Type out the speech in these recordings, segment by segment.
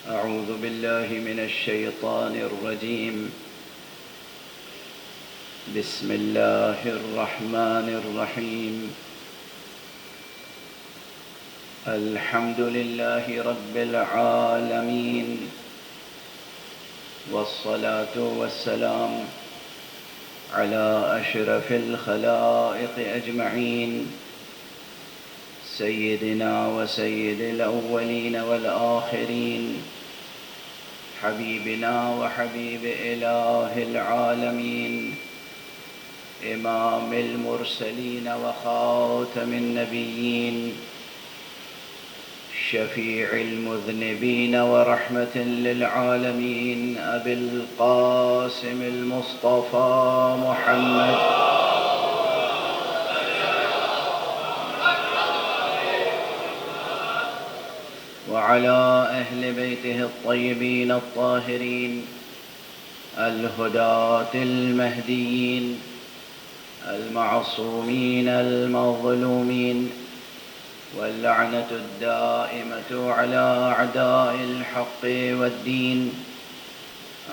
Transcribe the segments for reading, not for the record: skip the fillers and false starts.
أعوذ بالله من الشيطان الرجيم. بسم الله الرحمن الرحيم. الحمد لله رب العالمين، والصلاة والسلام على أشرف الخلائق أجمعين، سيدنا وسيد الأولين والآخرين، حبيبنا وحبيب إله العالمين، إمام المرسلين وخاتم النبيين، شفيع المذنبين ورحمة للعالمين، أبي القاسم المصطفى محمد وعلى أهل بيته الطيبين الطاهرين الهداة المهديين المعصومين المظلومين، واللعنة الدائمة على أعداء الحق والدين.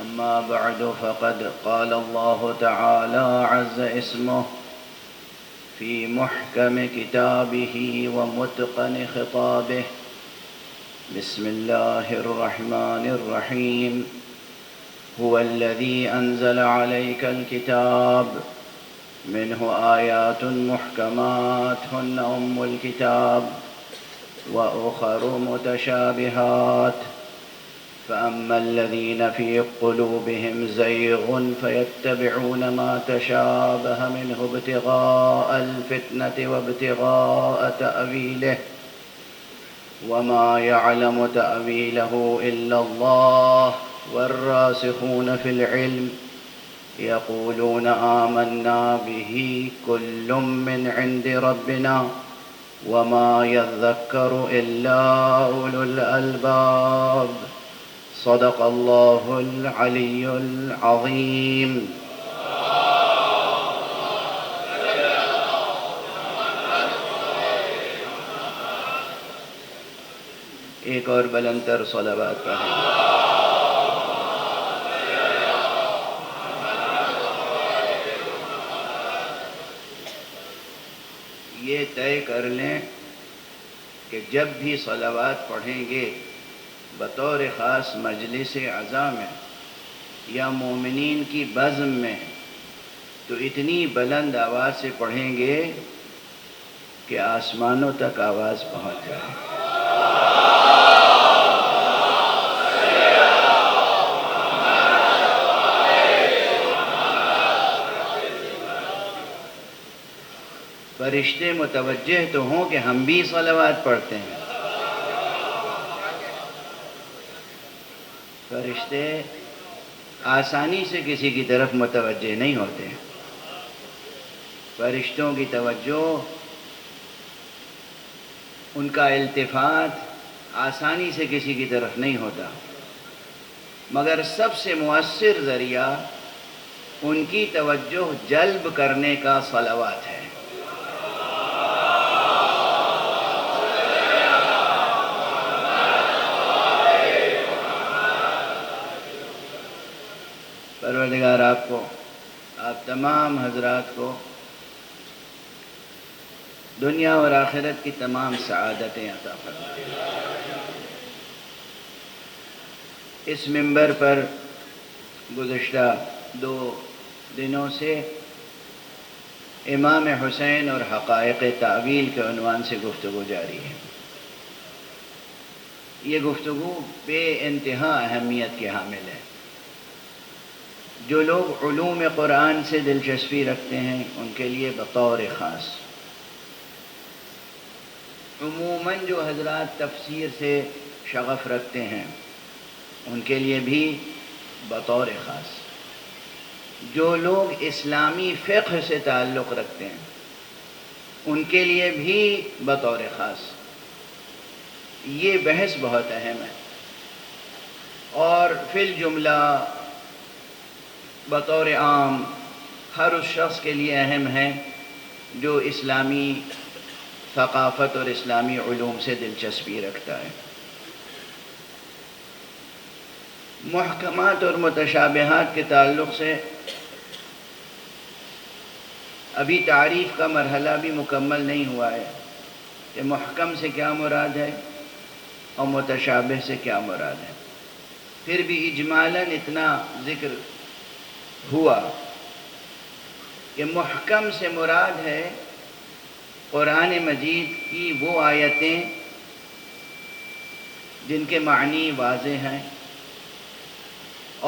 أما بعد، فقد قال الله تعالى عز اسمه في محكم كتابه ومتقن خطابه: بسم الله الرحمن الرحيم. هو الذي أنزل عليك الكتاب منه آيات محكمات هن أم الكتاب وأخر متشابهات، فأما الذين في قلوبهم زيغ فيتبعون ما تشابه منه ابتغاء الفتنة وابتغاء تأويله، وما يعلم تأويله إلا الله، والراسخون في العلم يقولون آمنا به كل من عند ربنا وما يذكر إلا أولو الألباب. صدق الله العلي العظيم. ایک اور بلندتر صلوات پڑھیں. یہ طے کر لیں کہ جب بھی صلوات پڑھیں گے بطور خاص مجلس عزا میں یا مومنین کی بزم میں تو اتنی بلند آواز سے پڑھیں گے کہ آسمانوں تک آواز پہنچ جائے. فرشتے متوجہ تو ہوں کہ ہم بھی صلوات پڑھتے ہیں. فرشتے آسانی سے کسی کی طرف متوجہ نہیں ہوتے. فرشتوں کی توجہ، ان کا التفات آسانی سے کسی کی طرف نہیں ہوتا، مگر سب سے مؤثر ذریعہ ان کی توجہ جلب کرنے کا صلوات ہے. پروردگار آپ کو، آپ تمام حضرات کو دنیا اور آخرت کی تمام سعادتیں عطا فرمائے. اس منبر پر گزشتہ 2 دنوں سے امام حسین اور حقائق تعویل کے عنوان سے گفتگو جاری ہے. یہ گفتگو بے انتہا اہمیت کے حامل ہے. جو لوگ علوم قرآن سے دلچسپی رکھتے ہیں ان کے لیے بطور خاص، عموماً جو حضرات تفسیر سے شغف رکھتے ہیں ان کے لیے بھی بطور خاص، جو لوگ اسلامی فقہ سے تعلق رکھتے ہیں ان کے لیے بھی بطور خاص یہ بحث بہت اہم ہے. اور فی الجملہ بطور عام ہر اس شخص کے لیے اہم ہے جو اسلامی ثقافت اور اسلامی علوم سے دلچسپی رکھتا ہے. محکمات اور متشابہات کے تعلق سے ابھی تعریف کا مرحلہ بھی مکمل نہیں ہوا ہے کہ محکم سے کیا مراد ہے اور متشابہ سے کیا مراد ہے۔ پھر بھی اجمالاً اتنا ذکر ہوا کہ محکم سے مراد ہے قرآن مجید کی وہ آیتیں جن کے معنی واضح ہیں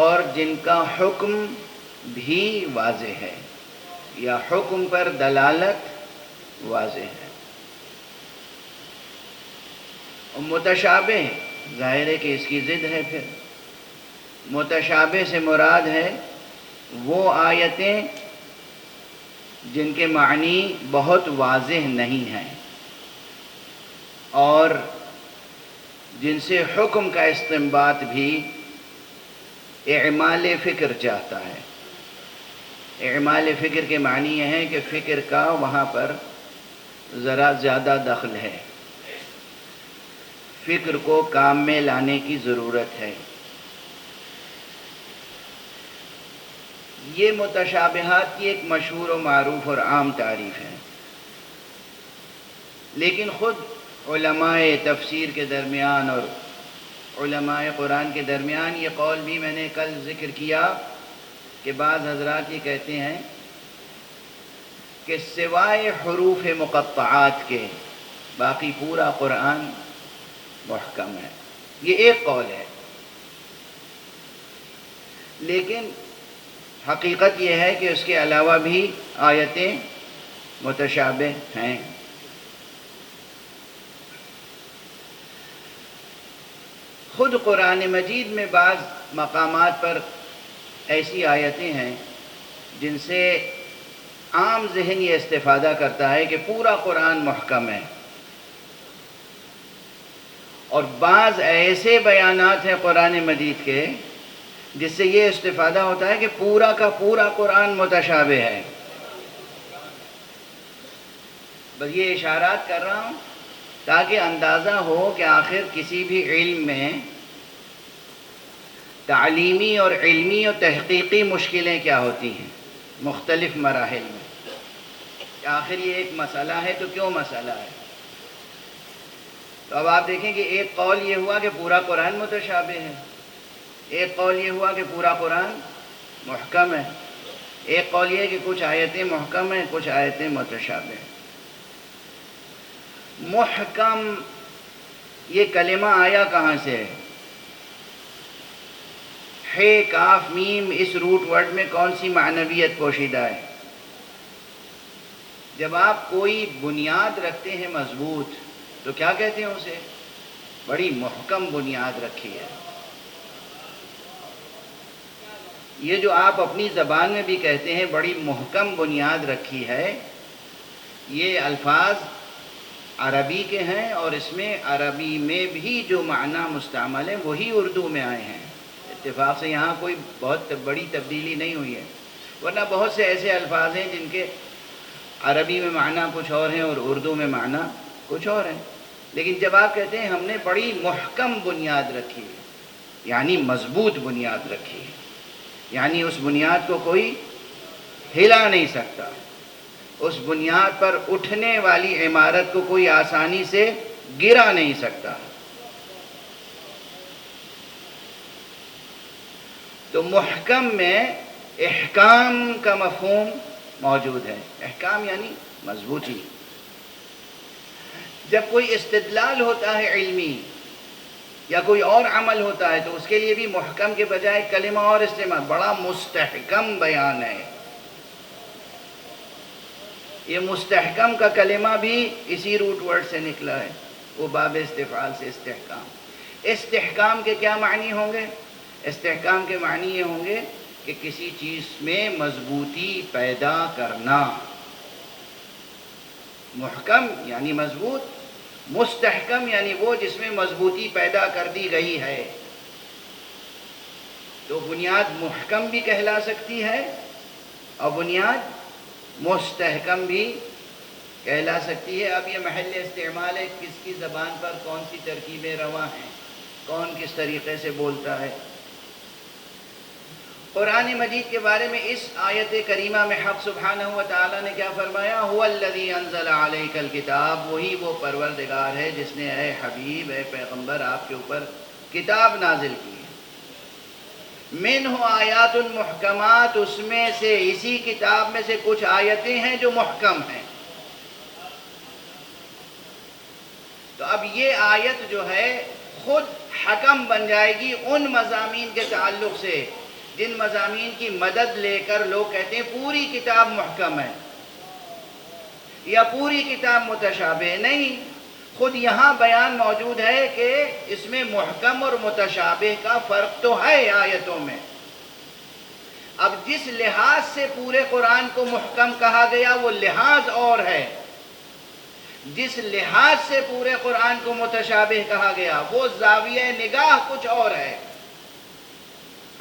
اور جن کا حکم بھی واضح ہے یا حکم پر دلالت واضح ہے۔ اور متشابہ ظاہر ہے کہ اس کی ضد ہے۔ پھر متشابہ سے مراد ہے وہ آیتیں جن کے معنی بہت واضح نہیں ہیں اور جن سے حکم کا استنباط بھی اعمال فکر چاہتا ہے۔ اعمال فکر کے معنی یہ ہے کہ فکر کا وہاں پر ذرا زیادہ دخل ہے، فکر کو کام میں لانے کی ضرورت ہے۔ یہ متشابہات کی ایک مشہور و معروف اور عام تعریف ہے، لیکن خود علماء تفسیر کے درمیان اور علماء قرآن کے درمیان یہ قول بھی میں نے کل ذکر کیا کہ بعض حضرات یہ کہتے ہیں کہ سوائے حروف مقطعات کے باقی پورا قرآن محکم ہے۔ یہ ایک قول ہے، لیکن حقیقت یہ ہے کہ اس کے علاوہ بھی آیتیں متشابہ ہیں۔ خود قرآن مجید میں بعض مقامات پر ایسی آیتیں ہیں جن سے عام ذہن یہ استفادہ کرتا ہے کہ پورا قرآن محکم ہے، اور بعض ایسے بیانات ہیں قرآن مجید کے جس سے یہ استفادہ ہوتا ہے کہ پورا کا پورا قرآن متشابہ ہے۔ بس یہ اشارات کر رہا ہوں تاکہ اندازہ ہو کہ آخر کسی بھی علم میں تعلیمی اور علمی اور تحقیقی مشکلیں کیا ہوتی ہیں مختلف مراحل میں، کہ آخر یہ ایک مسئلہ ہے تو کیوں مسئلہ ہے۔ تو اب آپ دیکھیں کہ ایک قول یہ ہوا کہ پورا قرآن متشابہ ہے، ایک قول یہ ہوا کہ پورا قرآن محکم ہے، ایک قول یہ ہے کہ کچھ آیتیں محکم ہیں کچھ آیتیں متشابہ ہیں۔ محکم یہ کلمہ آیا کہاں سے ہے؟ ہے کاف میم، اس روٹ ورڈ میں کون سی معنویت پوشیدہ ہے؟ جب آپ کوئی بنیاد رکھتے ہیں مضبوط تو کیا کہتے ہیں اسے؟ بڑی محکم بنیاد رکھی ہے۔ یہ جو آپ اپنی زبان میں بھی کہتے ہیں بڑی محکم بنیاد رکھی ہے، یہ الفاظ عربی کے ہیں اور اس میں عربی میں بھی جو معنی مستعمل ہیں وہی اردو میں آئے ہیں۔ اتفاق سے یہاں کوئی بہت بڑی تبدیلی نہیں ہوئی ہے، ورنہ بہت سے ایسے الفاظ ہیں جن کے عربی میں معنی کچھ اور ہیں اور اردو میں معنی کچھ اور ہیں۔ لیکن جب آپ کہتے ہیں ہم نے بڑی محکم بنیاد رکھی ہے، یعنی مضبوط بنیاد رکھی ہے، یعنی اس بنیاد کو کوئی ہلا نہیں سکتا، اس بنیاد پر اٹھنے والی عمارت کو کوئی آسانی سے گرا نہیں سکتا۔ تو محکم میں احکام کا مفہوم موجود ہے۔ احکام یعنی مضبوطی۔ جب کوئی استدلال ہوتا ہے علمی یا کوئی اور عمل ہوتا ہے تو اس کے لیے بھی محکم کے بجائے کلمہ اور استعمال، بڑا مستحکم بیان ہے۔ یہ مستحکم کا کلمہ بھی اسی روٹ ورڈ سے نکلا ہے، وہ باب استفعال سے استحکام۔ استحکام کے کیا معنی ہوں گے؟ استحکام کے معنی یہ ہوں گے کہ کسی چیز میں مضبوطی پیدا کرنا۔ محکم یعنی مضبوط، مستحکم یعنی وہ جس میں مضبوطی پیدا کر دی گئی ہے۔ تو بنیاد محکم بھی کہلا سکتی ہے اور بنیاد مستحکم بھی کہلا سکتی ہے۔ اب یہ محل استعمال ہے، کس کی زبان پر کون سی ترکیبیں رواں ہیں، کون کس طریقے سے بولتا ہے۔ قرآن مجید کے بارے میں اس آیت کریمہ میں حق سبحانہ و تعالیٰ نے کیا فرمایا؟ هو الذی انزل علیک الکتاب، وہی وہ پروردگار ہے جس نے اے حبیب، اے پیغمبر، آپ کے اوپر کتاب نازل کی ہے۔ منہ آیات محکمات، اس میں سے، اسی کتاب میں سے کچھ آیتیں ہیں جو محکم ہیں۔ تو اب یہ آیت جو ہے خود حکم بن جائے گی ان مضامین کے تعلق سے جن مضامین کی مدد لے کر لوگ کہتے ہیں پوری کتاب محکم ہے یا پوری کتاب متشابہ۔ نہیں، خود یہاں بیان موجود ہے کہ اس میں محکم اور متشابہ کا فرق تو ہے آیتوں میں۔ اب جس لحاظ سے پورے قرآن کو محکم کہا گیا وہ لحاظ اور ہے، جس لحاظ سے پورے قرآن کو متشابہ کہا گیا وہ زاویہ نگاہ کچھ اور ہے۔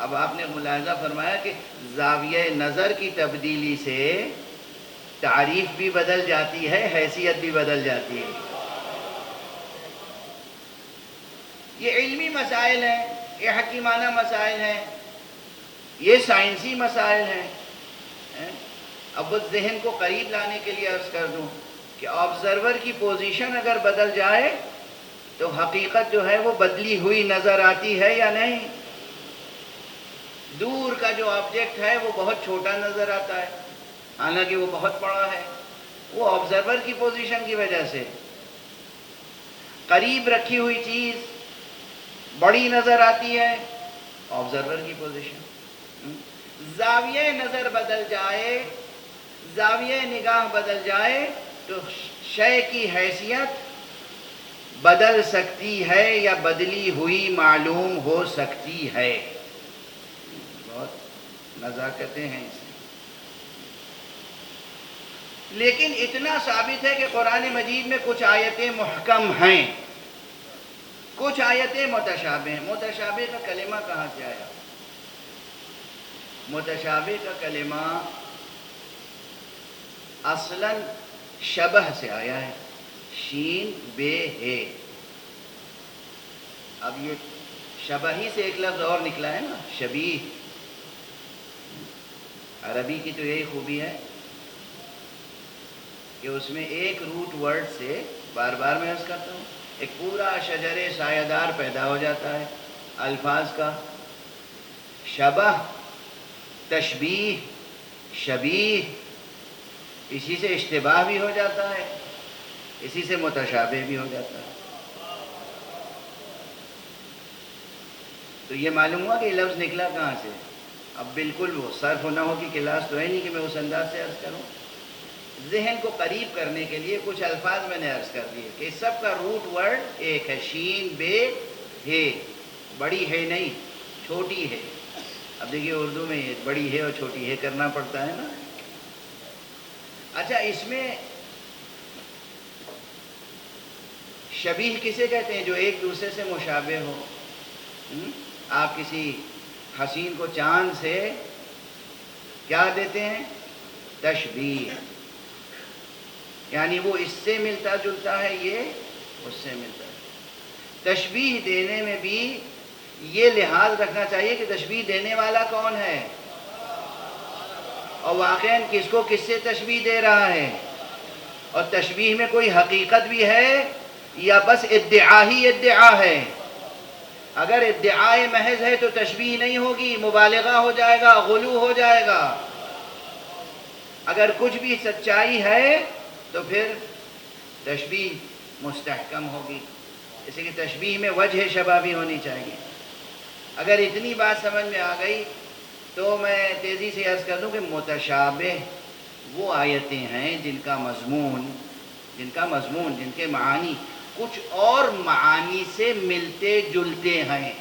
اب آپ نے ملاحظہ فرمایا کہ زاویہ نظر کی تبدیلی سے تعریف بھی بدل جاتی ہے، حیثیت بھی بدل جاتی ہے۔ یہ علمی مسائل ہیں، یہ حکیمانہ مسائل ہیں، یہ سائنسی مسائل ہیں۔ اب وہ ذہن کو قریب لانے کے لیے عرض کر دوں کہ آبزرور کی پوزیشن اگر بدل جائے تو حقیقت جو ہے وہ بدلی ہوئی نظر آتی ہے یا نہیں؟ دور کا جو آبجیکٹ ہے وہ بہت چھوٹا نظر آتا ہے حالانکہ وہ بہت بڑا ہے، وہ آبزرور کی پوزیشن کی وجہ سے۔ قریب رکھی ہوئی چیز بڑی نظر آتی ہے، آبزرور کی پوزیشن۔ زاویہ نظر بدل جائے، زاویہ نگاہ بدل جائے تو شے کی حیثیت بدل سکتی ہے یا بدلی ہوئی معلوم ہو سکتی ہے۔ بہت نزاکتیں ہیں اس میں، لیکن اتنا ثابت ہے کہ قرآن مجید میں کچھ آیتیں محکم ہیں، کچھ آیتیں متشابہ ہیں۔ متشابہ کا کلمہ کہاں سے آیا؟ متشابہ کا کلمہ اصلاً شبہ سے آیا ہے، شین بے ہے۔ اب یہ شبہ ہی سے ایک لفظ اور نکلا ہے نا، شبیہ۔ عربی کی تو یہی خوبی ہے کہ اس میں ایک روٹ ورڈ سے، بار بار میں عرض کرتا ہوں، ایک پورا شجر سایہ دار پیدا ہو جاتا ہے الفاظ کا۔ شبہ، تشبیہ، شبیہ، اسی سے اشتباہ بھی ہو جاتا ہے، اسی سے متشابہ بھی ہو جاتا ہے۔ تو یہ معلوم ہوا کہ یہ لفظ نکلا کہاں سے۔ اب بالکل وہ صرف نہ ہو کی کلاس تو ہے نہیں کہ میں اس انداز سے عرض کروں۔ ذہن کو قریب کرنے کے لیے کچھ الفاظ میں نے عرض کر دیے کہ اس سب کا روٹ ورڈ ایک ہے، شین بے ہے۔ بڑی ہے نہیں، چھوٹی ہے۔ اب دیکھیے اردو میں بڑی ہے اور چھوٹی ہے کرنا پڑتا ہے نا۔ اچھا، اس میں شبیہ کسے کہتے ہیں؟ جو ایک دوسرے سے مشابہ ہو۔ آپ کسی حسین کو چاند سے کیا دیتے ہیں؟ تشبیہ، یعنی وہ اس سے ملتا جلتا ہے، یہ اس سے ملتا ہے۔ تشبیہ دینے میں بھی یہ لحاظ رکھنا چاہیے کہ تشبیہ دینے والا کون ہے، اور واقعاً کس کو کس سے تشبیہ دے رہا ہے، اور تشبیہ میں کوئی حقیقت بھی ہے یا بس ادعا ہی ادعا ہے۔ اگر ادعائے محض ہے تو تشبیہ نہیں ہوگی، مبالغہ ہو جائے گا، غلو ہو جائے گا۔ اگر کچھ بھی سچائی ہے تو پھر تشبیہ مستحکم ہوگی، اس لیے کہ تشبیہ میں وجہ شبہ بھی ہونی چاہیے۔ اگر اتنی بات سمجھ میں آ گئی تو میں تیزی سے عرض کر دوں کہ متشابہ وہ آیتیں ہیں جن کا مضمون، جن کے معانی کچھ اور معانی سے ملتے جلتے ہیں،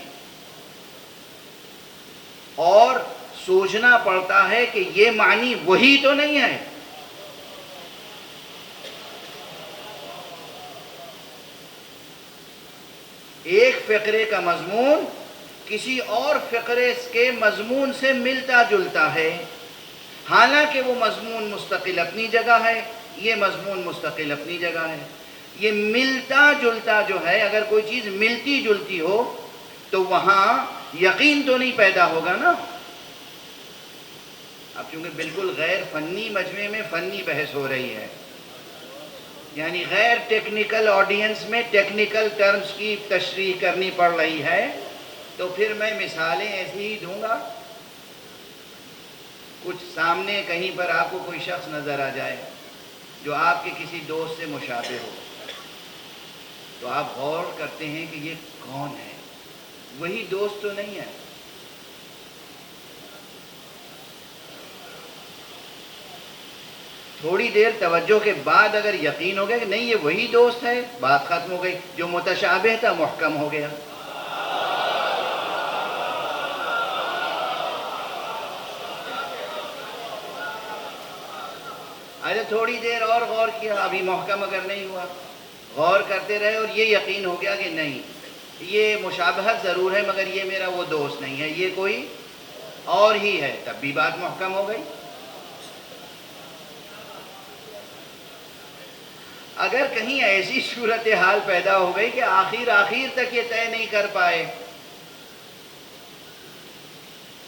اور سوچنا پڑتا ہے کہ یہ معنی وہی تو نہیں ہے۔ ایک فقرے کا مضمون کسی اور فقرے کے مضمون سے ملتا جلتا ہے، حالانکہ وہ مضمون مستقل اپنی جگہ ہے، یہ مضمون مستقل اپنی جگہ ہے۔ یہ ملتا جلتا جو ہے، اگر کوئی چیز ملتی جلتی ہو تو وہاں یقین تو نہیں پیدا ہوگا نا۔ اب چونکہ بالکل غیر فنی مجمع میں فنی بحث ہو رہی ہے، یعنی غیر ٹیکنیکل آڈینس میں ٹیکنیکل ٹرمز کی تشریح کرنی پڑ رہی ہے، تو پھر میں مثالیں ایسی ہی دوں گا. کچھ سامنے کہیں پر آپ کو کوئی شخص نظر آ جائے جو آپ کے کسی دوست سے مشابہ ہو، تو آپ غور کرتے ہیں کہ یہ کون ہے، وہی دوست تو نہیں ہے. تھوڑی دیر توجہ کے بعد اگر یقین ہو گیا کہ نہیں یہ وہی دوست ہے، بات ختم ہو گئی. جو متشابہ تھا محکم ہو گیا. اچھا تھوڑی دیر اور غور کیا، ابھی محکم اگر نہیں ہوا، غور کرتے رہے اور یہ یقین ہو گیا کہ نہیں یہ مشابہت ضرور ہے مگر یہ میرا وہ دوست نہیں ہے، یہ کوئی اور ہی ہے، تب بھی بات محکم ہو گئی. اگر کہیں ایسی صورتحال پیدا ہو گئی کہ آخر تک یہ طے نہیں کر پائے،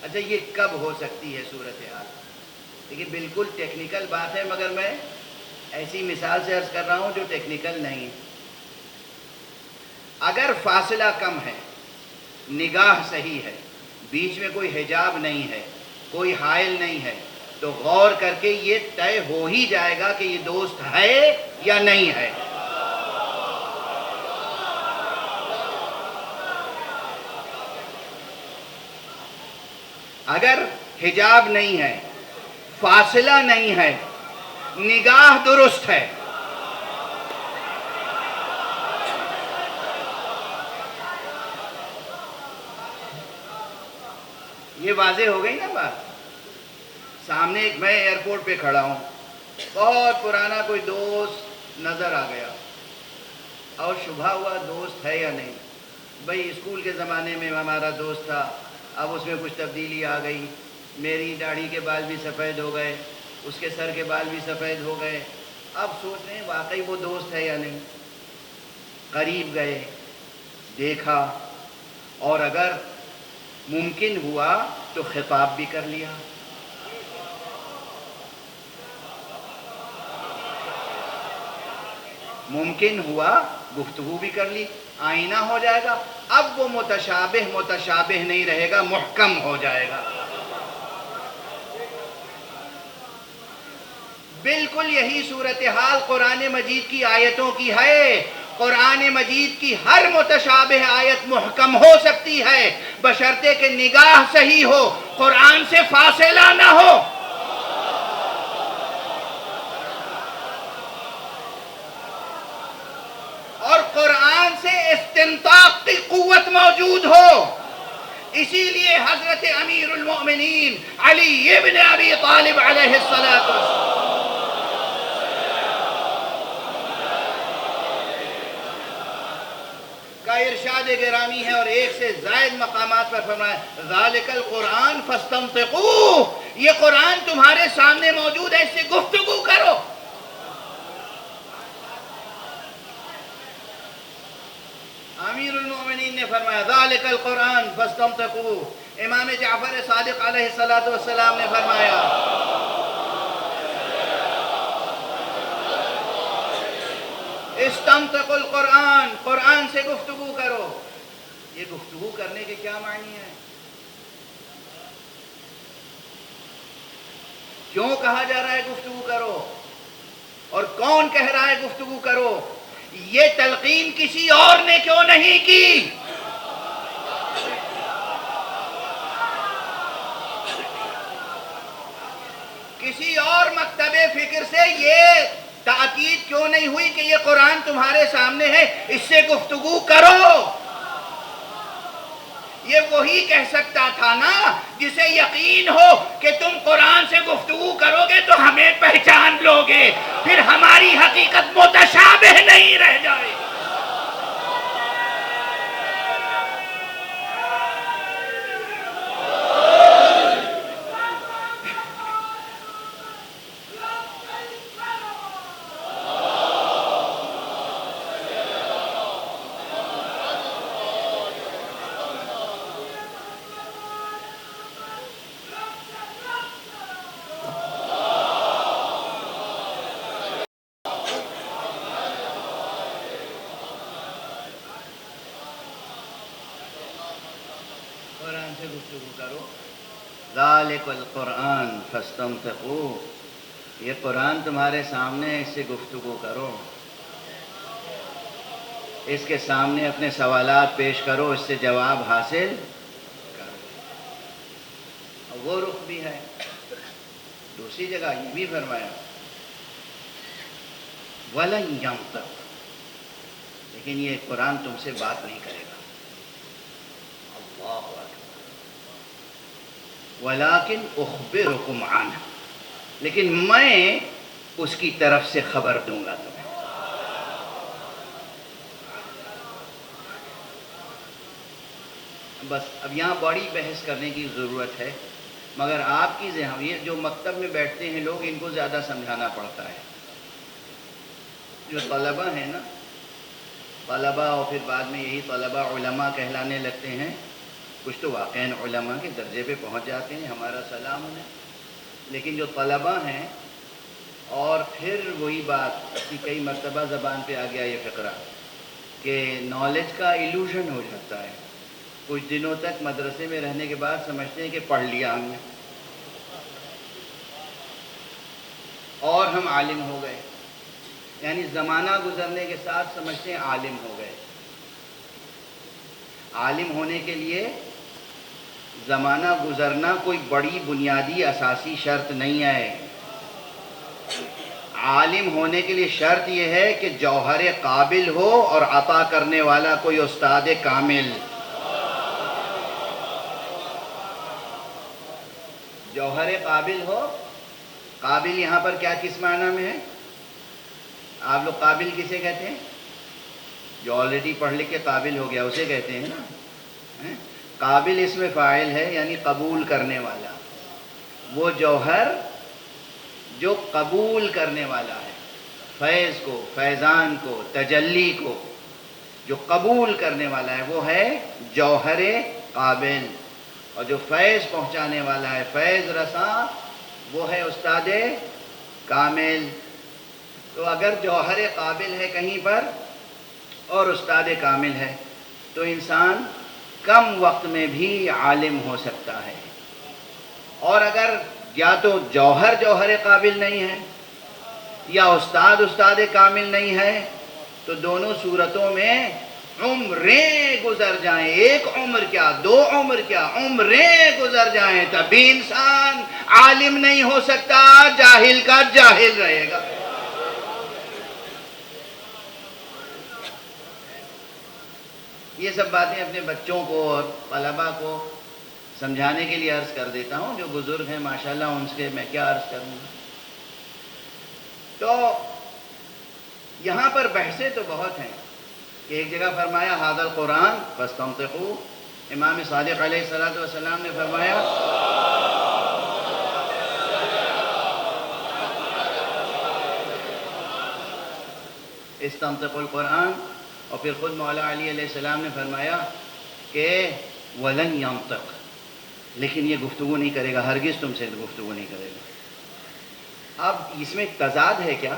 اچھا یہ کب ہو سکتی ہے صورتحال؟ دیکھیے بالکل ٹیکنیکل بات ہے مگر میں ایسی مثال سے عرض کر رہا ہوں جو ٹیکنیکل نہیں. اگر فاصلہ کم ہے، نگاہ صحیح ہے، بیچ میں کوئی حجاب نہیں ہے، کوئی حائل نہیں ہے، تو غور کر کے یہ طے ہو ہی جائے گا کہ یہ دوست ہے یا نہیں ہے. اگر حجاب نہیں ہے، فاصلہ نہیں ہے، نگاہ درست ہے، یہ واضح ہو گئی نا بات. سامنے ایک میں ایئرپورٹ پہ کھڑا ہوں، بہت پرانا کوئی دوست نظر آ گیا اور شبہ ہوا دوست ہے یا نہیں. بھئی اسکول کے زمانے میں ہمارا دوست تھا، اب اس میں کچھ تبدیلی آ گئی، میری داڑھی کے بال بھی سفید ہو گئے، اس کے سر کے بال بھی سفید ہو گئے. اب سوچ رہے ہیں واقعی وہ دوست ہے یا نہیں. قریب گئے، دیکھا، اور اگر ممکن ہوا تو خطاب بھی کر لیا. ممکن ہوا گفتگو بھی کر لی، آئینہ ہو جائے گا. اب وہ متشابہ نہیں رہے گا، محکم ہو جائے گا. بالکل یہی صورتحال قرآن مجید کی آیتوں کی ہے. قرآن مجید کی ہر متشابہ آیت محکم ہو سکتی ہے بشرطے کہ نگاہ صحیح ہو، قرآن سے فاصلہ نہ ہو. اور قرآن سے استنطاق کی قوت موجود ہو. اسی لیے حضرت امیر المؤمنین علی ابن ابی طالب علیہ السلام کا ارشاد گرامی ہے اور ایک سے زائد مقامات پر فرمایا ذالک القرآن فاستنطقوہ، یہ قرآن تمہارے سامنے موجود ہے، اس سے گفتگو کرو. امیر المؤمنین نے فرمایا ذالک القرآن فاستنطقوہ. امام جعفر صادق علیہ السلام نے فرمایا استنطق القرآن، قرآن سے گفتگو کرو. یہ گفتگو کرنے کے کیا معنی ہے؟ کیوں کہا جا رہا ہے گفتگو کرو؟ اور کون کہہ رہا ہے گفتگو کرو؟ یہ تلقین کسی اور نے کیوں نہیں کی؟ کسی اور مکتب فکر سے یہ تاکید کیوں نہیں ہوئی کہ یہ قرآن تمہارے سامنے ہے، اس سے گفتگو کرو؟ یہ وہی کہہ سکتا تھا نا جسے یقین ہو کہ تم قرآن سے گفتگو کرو گے تو ہمیں پہچان لو گے، پھر ہماری حقیقت متشابہ نہیں رہ جائے. قرآن سے گفتگو کرو. ذالک القرآن فاستمتقوا، یہ قرآن تمہارے سامنے ہے، اس سے گفتگو کرو، اس کے سامنے اپنے سوالات پیش کرو، اس سے جواب حاصل کرو. اور وہ رخ بھی ہے. دوسری جگہ یہ بھی فرمایا وَلَن يَنطِقْ، لیکن یہ قرآن تم سے بات نہیں کرے گا. اللہ اکبر. وَلَكِنْ أُخْبِرُكُمْ عَنْهُ، لیکن میں اس کی طرف سے خبر دوں گا تمہیں. بس اب یہاں بڑی بحث کرنے کی ضرورت ہے، مگر آپ کی ذہن، یہ جو مکتب میں بیٹھتے ہیں لوگ، ان کو زیادہ سمجھانا پڑتا ہے. جو طلبہ ہیں نا، طلبہ اور پھر بعد میں یہی طلبہ علماء کہلانے لگتے ہیں. کچھ تو واقعاً علماء کے درجے پہ پہنچ جاتے ہیں، ہمارا سلام انہیں. لیکن جو طلبہ ہیں، اور پھر وہی بات کہ کئی مرتبہ زبان پہ آ گیا یہ فقرہ کہ نالج کا ایلوژن ہو جاتا ہے. کچھ دنوں تک مدرسے میں رہنے کے بعد سمجھتے ہیں کہ پڑھ لیا ہم نے اور ہم عالم ہو گئے. یعنی زمانہ گزرنے کے ساتھ سمجھتے ہیں عالم ہو گئے. عالم ہونے کے لیے زمانہ گزرنا کوئی بڑی بنیادی اساسی شرط نہیں ہے. عالم ہونے کے لیے شرط یہ ہے کہ جوہر قابل ہو اور عطا کرنے والا کوئی استاد کامل. جوہر قابل ہو. قابل یہاں پر کیا کس معنی میں ہے؟ آپ لوگ قابل کسے کہتے ہیں؟ جو آلریڈی پڑھ لکھ کے قابل ہو گیا اسے کہتے ہیں نا. قابل اس میں فاعل ہے، یعنی قبول کرنے والا. وہ جوہر جو قبول کرنے والا ہے، فیض کو، فیضان کو، تجلی کو جو قبول کرنے والا ہے وہ ہے جوہر قابل. اور جو فیض پہنچانے والا ہے، فیض رساں، وہ ہے استاد کامل. تو اگر جوہر قابل ہے کہیں پر اور استاد کامل ہے تو انسان کم وقت میں بھی عالم ہو سکتا ہے. اور اگر یا تو جوہر قابل نہیں ہے یا استاد کامل نہیں ہے تو دونوں صورتوں میں عمریں گزر جائیں، ایک عمر کیا، دو عمر کیا، عمریں گزر جائیں، تب بھی انسان عالم نہیں ہو سکتا، جاہل کا جاہل رہے گا. یہ سب باتیں اپنے بچوں کو اور طلباء کو سمجھانے کے لیے عرض کر دیتا ہوں. جو بزرگ ہیں ماشاءاللہ ان سے میں کیا عرض کروں گا. تو یہاں پر بحثیں تو بہت ہیں کہ ایک جگہ فرمایا ھذا القرآن فاستمتقوا. امام صادق علیہ السلام نے فرمایا استمتقوا القرآن، اور پھر خود مولا علی علیہ السلام نے فرمایا کہ وَلَن يَنطِقْ، لیکن یہ گفتگو نہیں کرے گا، ہرگز تم سے گفتگو نہیں کرے گا. اب اس میں تضاد ہے کیا؟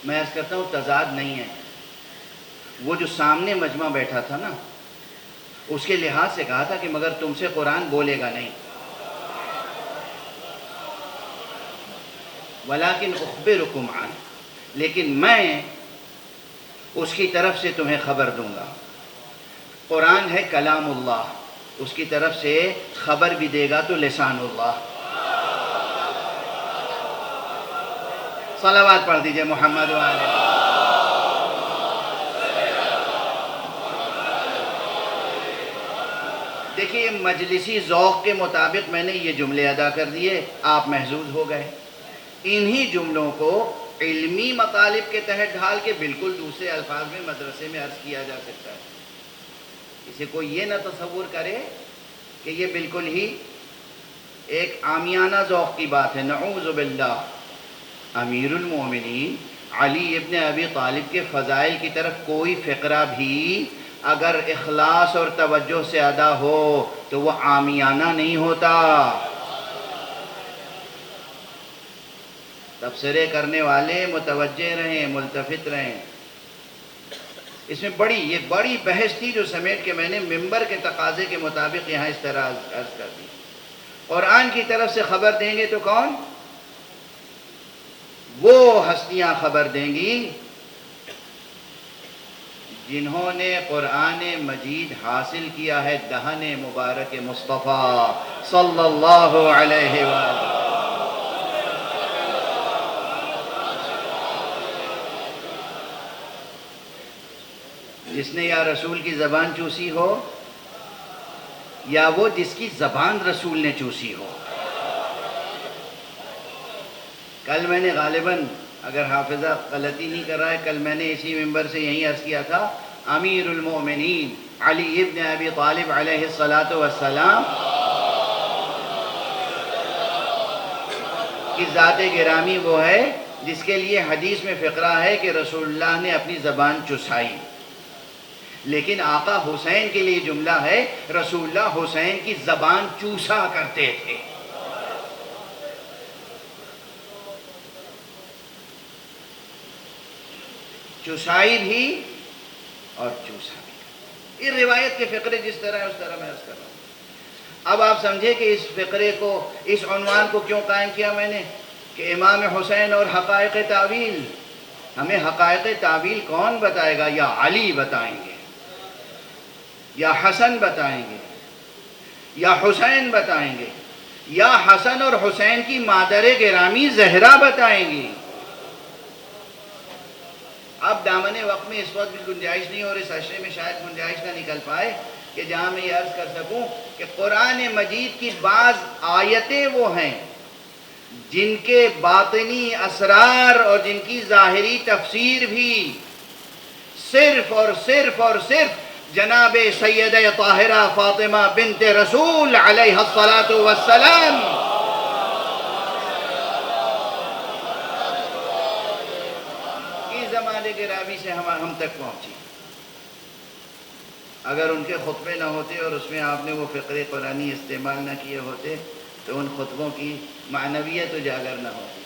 میں عرض کرتا ہوں تضاد نہیں ہے. وہ جو سامنے مجمع بیٹھا تھا نا، اس کے لحاظ سے کہا تھا کہ مگر تم سے قرآن بولے گا نہیں. وَلَكِنْ أُخْبِرُكُمْ عَنْهُ، لیکن میں اس کی طرف سے تمہیں خبر دوں گا. قرآن ہے کلام اللہ، اس کی طرف سے خبر بھی دے گا تو لسان اللہ. صلوات پڑھ دیجئے محمد وآلہ. دیکھیے مجلسی ذوق کے مطابق میں نے یہ جملے ادا کر دیے، آپ محظوظ ہو گئے. انہی جملوں کو علمی مطالب کے تحت ڈھال کے بالکل دوسرے الفاظ میں مدرسے میں عرض کیا جا سکتا ہے. اسے کوئی یہ نہ تصور کرے کہ یہ بالکل ہی ایک عامیانہ ذوق کی بات ہے. نعوذ باللہ. امیر المومنین علی ابن ابی طالب کے فضائل کی طرف کوئی فقرہ بھی اگر اخلاص اور توجہ سے ادا ہو تو وہ عامیانہ نہیں ہوتا. تبصرے کرنے والے متوجہ رہیں، ملتفت رہیں. اس میں ایک بڑی بحث تھی جو سمیٹ کے میں نے ممبر کے تقاضے کے مطابق یہاں اس طرح عرض کر دی. قرآن کی طرف سے خبر دیں گے تو کون؟ وہ ہستیاں خبر دیں گی جنہوں نے قرآن مجید حاصل کیا ہے دہن مبارک مصطفیٰ صلی اللہ علیہ وآلہ. جس نے یا رسول کی زبان چوسی ہو یا وہ جس کی زبان رسول نے چوسی ہو. کل میں نے غالباً اگر حافظہ غلطی نہیں کر رہا ہے کل میں نے اسی ممبر سے یہی عرض کیا تھا امیر المؤمنین علی ابن ابی طالب علیہ السلام کی ذات گرامی وہ ہے جس کے لیے حدیث میں فقرہ ہے کہ رسول اللہ نے اپنی زبان چسائی، لیکن آقا حسین کے لیے جملہ ہے رسول اللہ حسین کی زبان چوسا کرتے تھے. چوسائی بھی اور چوسا بھی. یہ روایت کے فقرے جس طرح ہے اس طرح میں عرض کر رہا ہوں. اب آپ سمجھے کہ اس فقرے کو، اس عنوان کو کیوں قائم کیا میں نے کہ امام حسین اور حقائق تعویل. ہمیں حقائق تعویل کون بتائے گا؟ یا علی بتائیں گے، یا حسن بتائیں گے، یا حسین بتائیں گے، یا حسن اور حسین کی مادر گرامی زہرا بتائیں گی. اب دامن وقت میں اس وقت بھی گنجائش نہیں اور اس عشرے میں شاید گنجائش نہ نکل پائے کہ جہاں میں یہ عرض کر سکوں کہ قرآن مجید کی بعض آیتیں وہ ہیں جن کے باطنی اسرار اور جن کی ظاہری تفسیر بھی صرف اور صرف اور صرف جناب سیدہ طاہرہ فاطمہ بنت رسول علیہ السلام گرامی سے ہم تک پہنچی. اگر ان کے خطبے نہ ہوتے اور اس میں آپ نے وہ فقرے قرآنی استعمال نہ کیے ہوتے تو ان خطبوں کی معنویت اجاگر نہ ہوتی.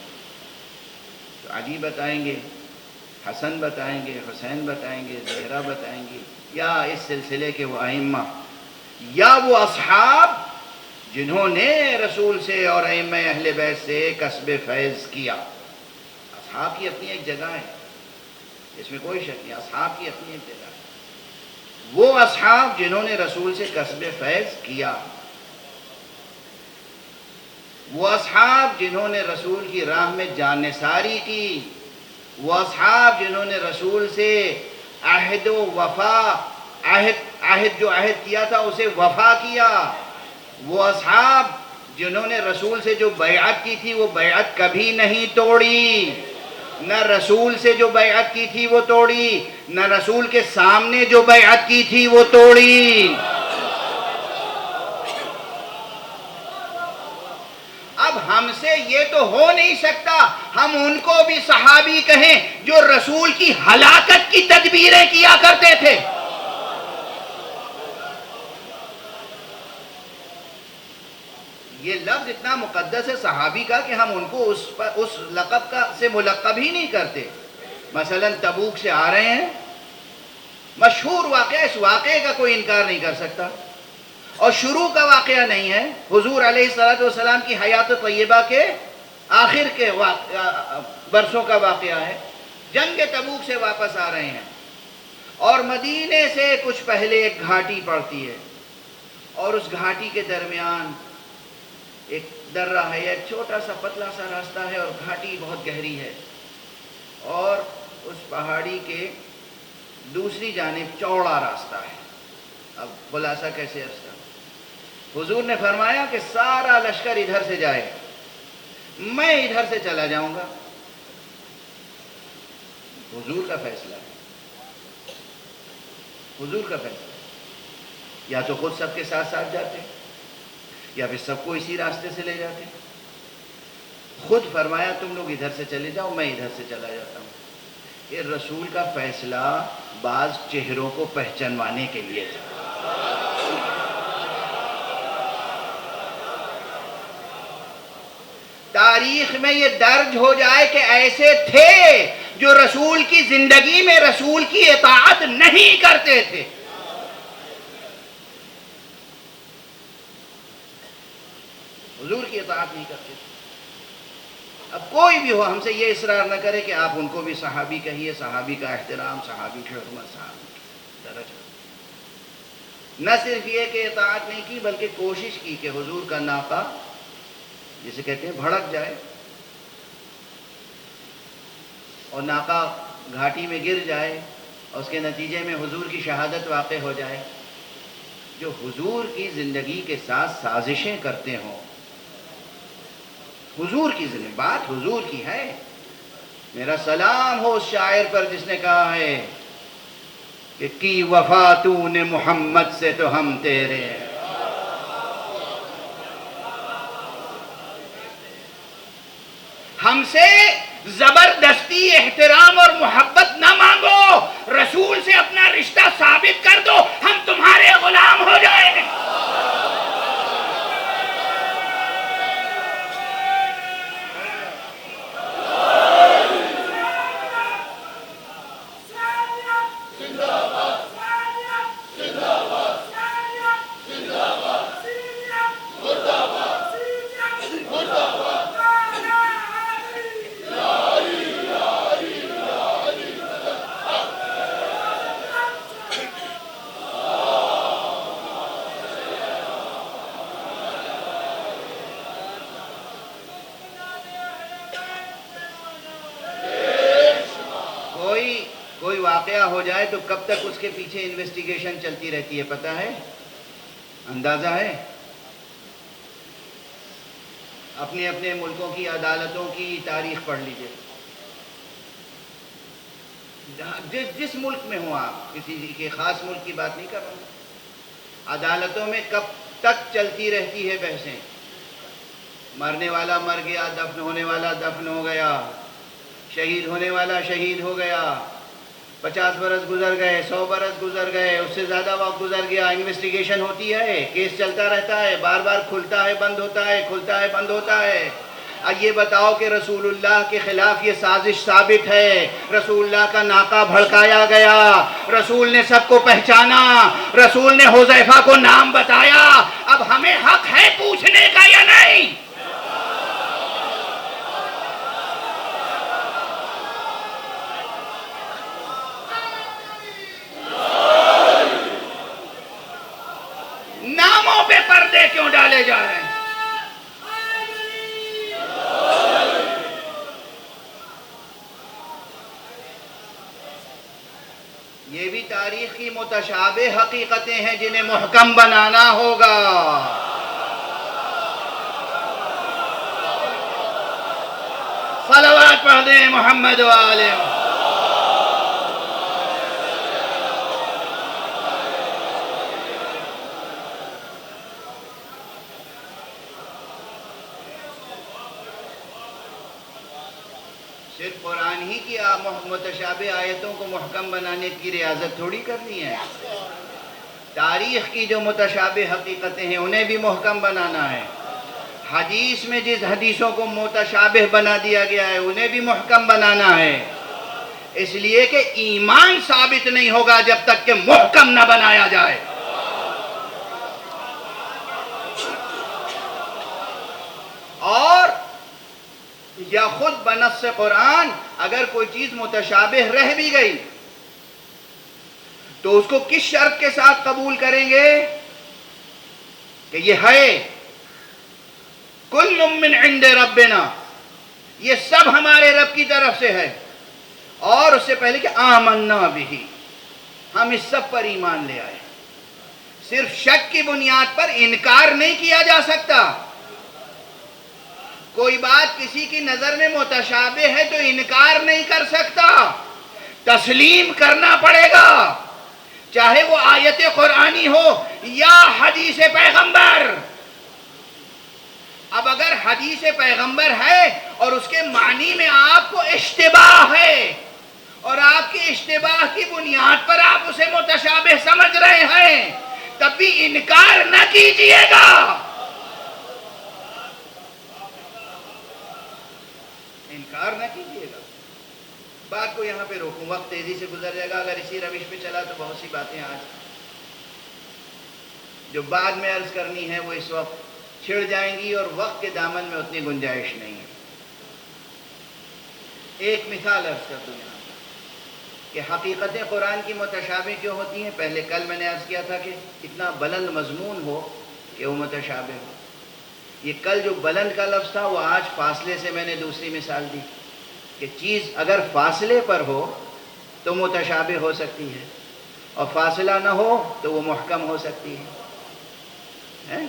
تو علی بتائیں گے، حسن بتائیں گے، حسین بتائیں گے، زہرا بتائیں گے، یا اس سلسلے کے وہ ائمہ یا وہ اصحاب جنہوں نے رسول سے اور ائمہ اہل بیت سے کسب فیض کیا. اصحاب کی اپنی ایک جگہ ہے، اس میں کوئی شک نہیں. اصحاب کی اپنی ایک جگہ ہے. وہ اصحاب جنہوں نے رسول سے کسب فیض کیا، وہ اصحاب جنہوں نے رسول کی راہ میں جان نثاری کی، وہ اصحاب جنہوں نے رسول سے عہد و وفا عہد جو عہد کیا تھا اسے وفا کیا، وہ اصحاب جنہوں نے رسول سے جو بیعت کی تھی وہ بیعت کبھی نہیں توڑی. نہ رسول سے جو بیعت کی تھی وہ توڑی، نہ رسول کے سامنے جو بیعت کی تھی وہ توڑی. اب ہم سے یہ تو ہو نہیں سکتا ہم ان کو بھی صحابی کہیں جو رسول کی ہلاکت کی تدبیریں کیا کرتے تھے. یہ لفظ اتنا مقدس ہے صحابی کا کہ ہم ان کو اس لقب سے ملقب ہی نہیں کرتے. مثلا تبوک سے آ رہے ہیں، مشہور واقعہ، اس واقعے کا کوئی انکار نہیں کر سکتا اور شروع کا واقعہ نہیں ہے، حضور علیہ السلام کی حیات طیبہ کے آخر کے برسوں کا واقعہ ہے. جنگ تبوک سے واپس آ رہے ہیں اور مدینے سے کچھ پہلے ایک گھاٹی پڑتی ہے اور اس گھاٹی کے درمیان ایک درہ ہے، ایک چھوٹا سا پتلا سا راستہ ہے اور گھاٹی بہت گہری ہے اور اس پہاڑی کے دوسری جانب چوڑا راستہ ہے. اب خلاصہ کیسے عرض کروں؟ حضور نے فرمایا کہ سارا لشکر ادھر سے جائے، میں ادھر سے چلا جاؤں گا. حضور کا فیصلہ ہے، حضور کا فیصلہ ہے. یا تو خود سب کے ساتھ ساتھ جاتے یا پھر سب کو اسی راستے سے لے جاتے. خود فرمایا تم لوگ ادھر سے چلے جاؤ، میں ادھر سے چلا جاتا ہوں. یہ رسول کا فیصلہ بعض چہروں کو پہچانوانے کے لیے تھا. تاریخ میں یہ درج ہو جائے کہ ایسے تھے جو رسول کی زندگی میں رسول کی اطاعت نہیں کرتے تھے. حضور کی اطاعت نہیں کرتے تھے. اب کوئی بھی ہو ہم سے یہ اصرار نہ کرے کہ آپ ان کو بھی صحابی کہیے، صحابی کا احترام، صحابی کی حرمت، صحابی کی درجہ. نہ صرف یہ کہ اطاعت نہیں کی بلکہ کوشش کی کہ حضور کا ناقہ جسے کہتے ہیں بھڑک جائے اور ناقہ گھاٹی میں گر جائے اور اس کے نتیجے میں حضور کی شہادت واقع ہو جائے. جو حضور کی زندگی کے ساتھ سازشیں کرتے ہوں، حضور کی زندگی، بات حضور کی ہے. میرا سلام ہو اس شاعر پر جس نے کہا ہے کہ کی وفا تو نے محمد سے تو ہم تیرے. ہم سے زبردستی احترام اور محبت نہ مانگو، رسول سے اپنا رشتہ ثابت کر دو، ہم تمہارے غلام ہو جائیں گے. کوئی واقعہ ہو جائے تو کب تک اس کے پیچھے انویسٹیگیشن چلتی رہتی ہے پتہ ہے؟ اندازہ ہے؟ اپنے اپنے ملکوں کی عدالتوں کی تاریخ پڑھ لیجئے. جس ملک میں ہوں آپ، کسی کے خاص ملک کی بات نہیں کر رہا ہوں، عدالتوں میں کب تک چلتی رہتی ہے بحثیں. مرنے والا مر گیا، دفن ہونے والا دفن ہو گیا، شہید ہونے والا شہید ہو گیا، 50 برس گزر گئے، 100 برس گزر گئے، اس سے زیادہ وقت گزر گیا، انویسٹیگیشن ہوتی ہے، کیس چلتا رہتا ہے، بار بار کھلتا ہے بند ہوتا ہے، کھلتا ہے بند ہوتا ہے. اب یہ بتاؤ کہ رسول اللہ کے خلاف یہ سازش ثابت ہے، رسول اللہ کا ناقہ بھڑکایا گیا، رسول نے سب کو پہچانا، رسول نے حذیفہ کو نام بتایا. اب ہمیں حق ہے پوچھنے کا یا نہیں؟ ناموں پہ پردے کیوں ڈالے جا رہے ہیں؟ یہ بھی تاریخ کی متشابہ حقیقتیں ہیں جنہیں محکم بنانا ہوگا. صلوات پڑھ دیں محمد و آلہ. صرف قرآن ہی کی متشابہ آیتوں کو محکم بنانے کی ریاضت تھوڑی کرنی ہے. تاریخ کی جو متشابہ حقیقتیں ہیں انہیں بھی محکم بنانا ہے. حدیث میں جس حدیثوں کو متشابہ بنا دیا گیا ہے انہیں بھی محکم بنانا ہے. اس لیے کہ ایمان ثابت نہیں ہوگا جب تک کہ محکم نہ بنایا جائے. اور یا خود بنص قرآن اگر کوئی چیز متشابہ رہ بھی گئی تو اس کو کس شرط کے ساتھ قبول کریں گے کہ یہ ہے کل من عند ربنا، یہ سب ہمارے رب کی طرف سے ہے. اور اس سے پہلے کہ آمنا بھی، ہم اس سب پر ایمان لے آئے. صرف شک کی بنیاد پر انکار نہیں کیا جا سکتا. کوئی بات کسی کی نظر میں متشابہ ہے تو انکار نہیں کر سکتا، تسلیم کرنا پڑے گا، چاہے وہ آیت قرآنی ہو یا حدیث پیغمبر. اب اگر حدیث پیغمبر ہے اور اس کے معنی میں آپ کو اشتباہ ہے اور آپ کی اشتباہ کی بنیاد پر آپ اسے متشابہ سمجھ رہے ہیں تب بھی انکار نہ کیجیے گا. انکار نہ کیجیے گا. بات کو یہاں پہ روکوں، وقت تیزی سے گزر جائے گا، اگر اسی روش پہ چلا تو بہت سی باتیں آج جو بعد میں عرض کرنی ہے وہ اس وقت چھڑ جائیں گی، اور وقت کے دامن میں اتنی گنجائش نہیں ہے۔ ایک مثال عرض کر دوں یہاں کہ حقیقتیں قرآن کی متشابہ کیوں ہوتی ہیں۔ پہلے کل میں نے عرض کیا تھا کہ اتنا بلند مضمون ہو کہ وہ متشابہ ہو۔ یہ کل جو بلند کا لفظ تھا وہ آج فاصلے سے میں نے دوسری مثال دی کہ چیز اگر فاصلے پر ہو تو متشابہ ہو سکتی ہے، اور فاصلہ نہ ہو تو وہ محکم ہو سکتی ہے۔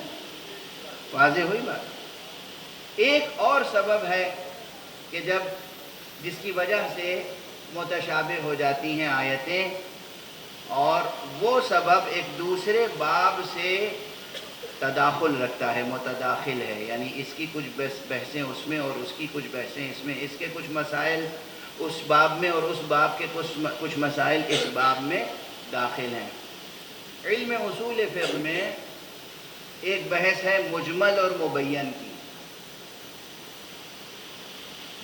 واضح ہوئی بات۔ ایک اور سبب ہے کہ جس کی وجہ سے متشابہ ہو جاتی ہیں آیتیں، اور وہ سبب ایک دوسرے باب سے تداخل رکھتا ہے، متداخل ہے، یعنی اس کی کچھ بحثیں اس میں اور اس کی کچھ بحثیں اس میں، اس کے کچھ مسائل اس باب میں اور اس باب کے کچھ مسائل اس باب میں داخل ہیں۔ علم اصول فقہ میں ایک بحث ہے مجمل اور مبین کی،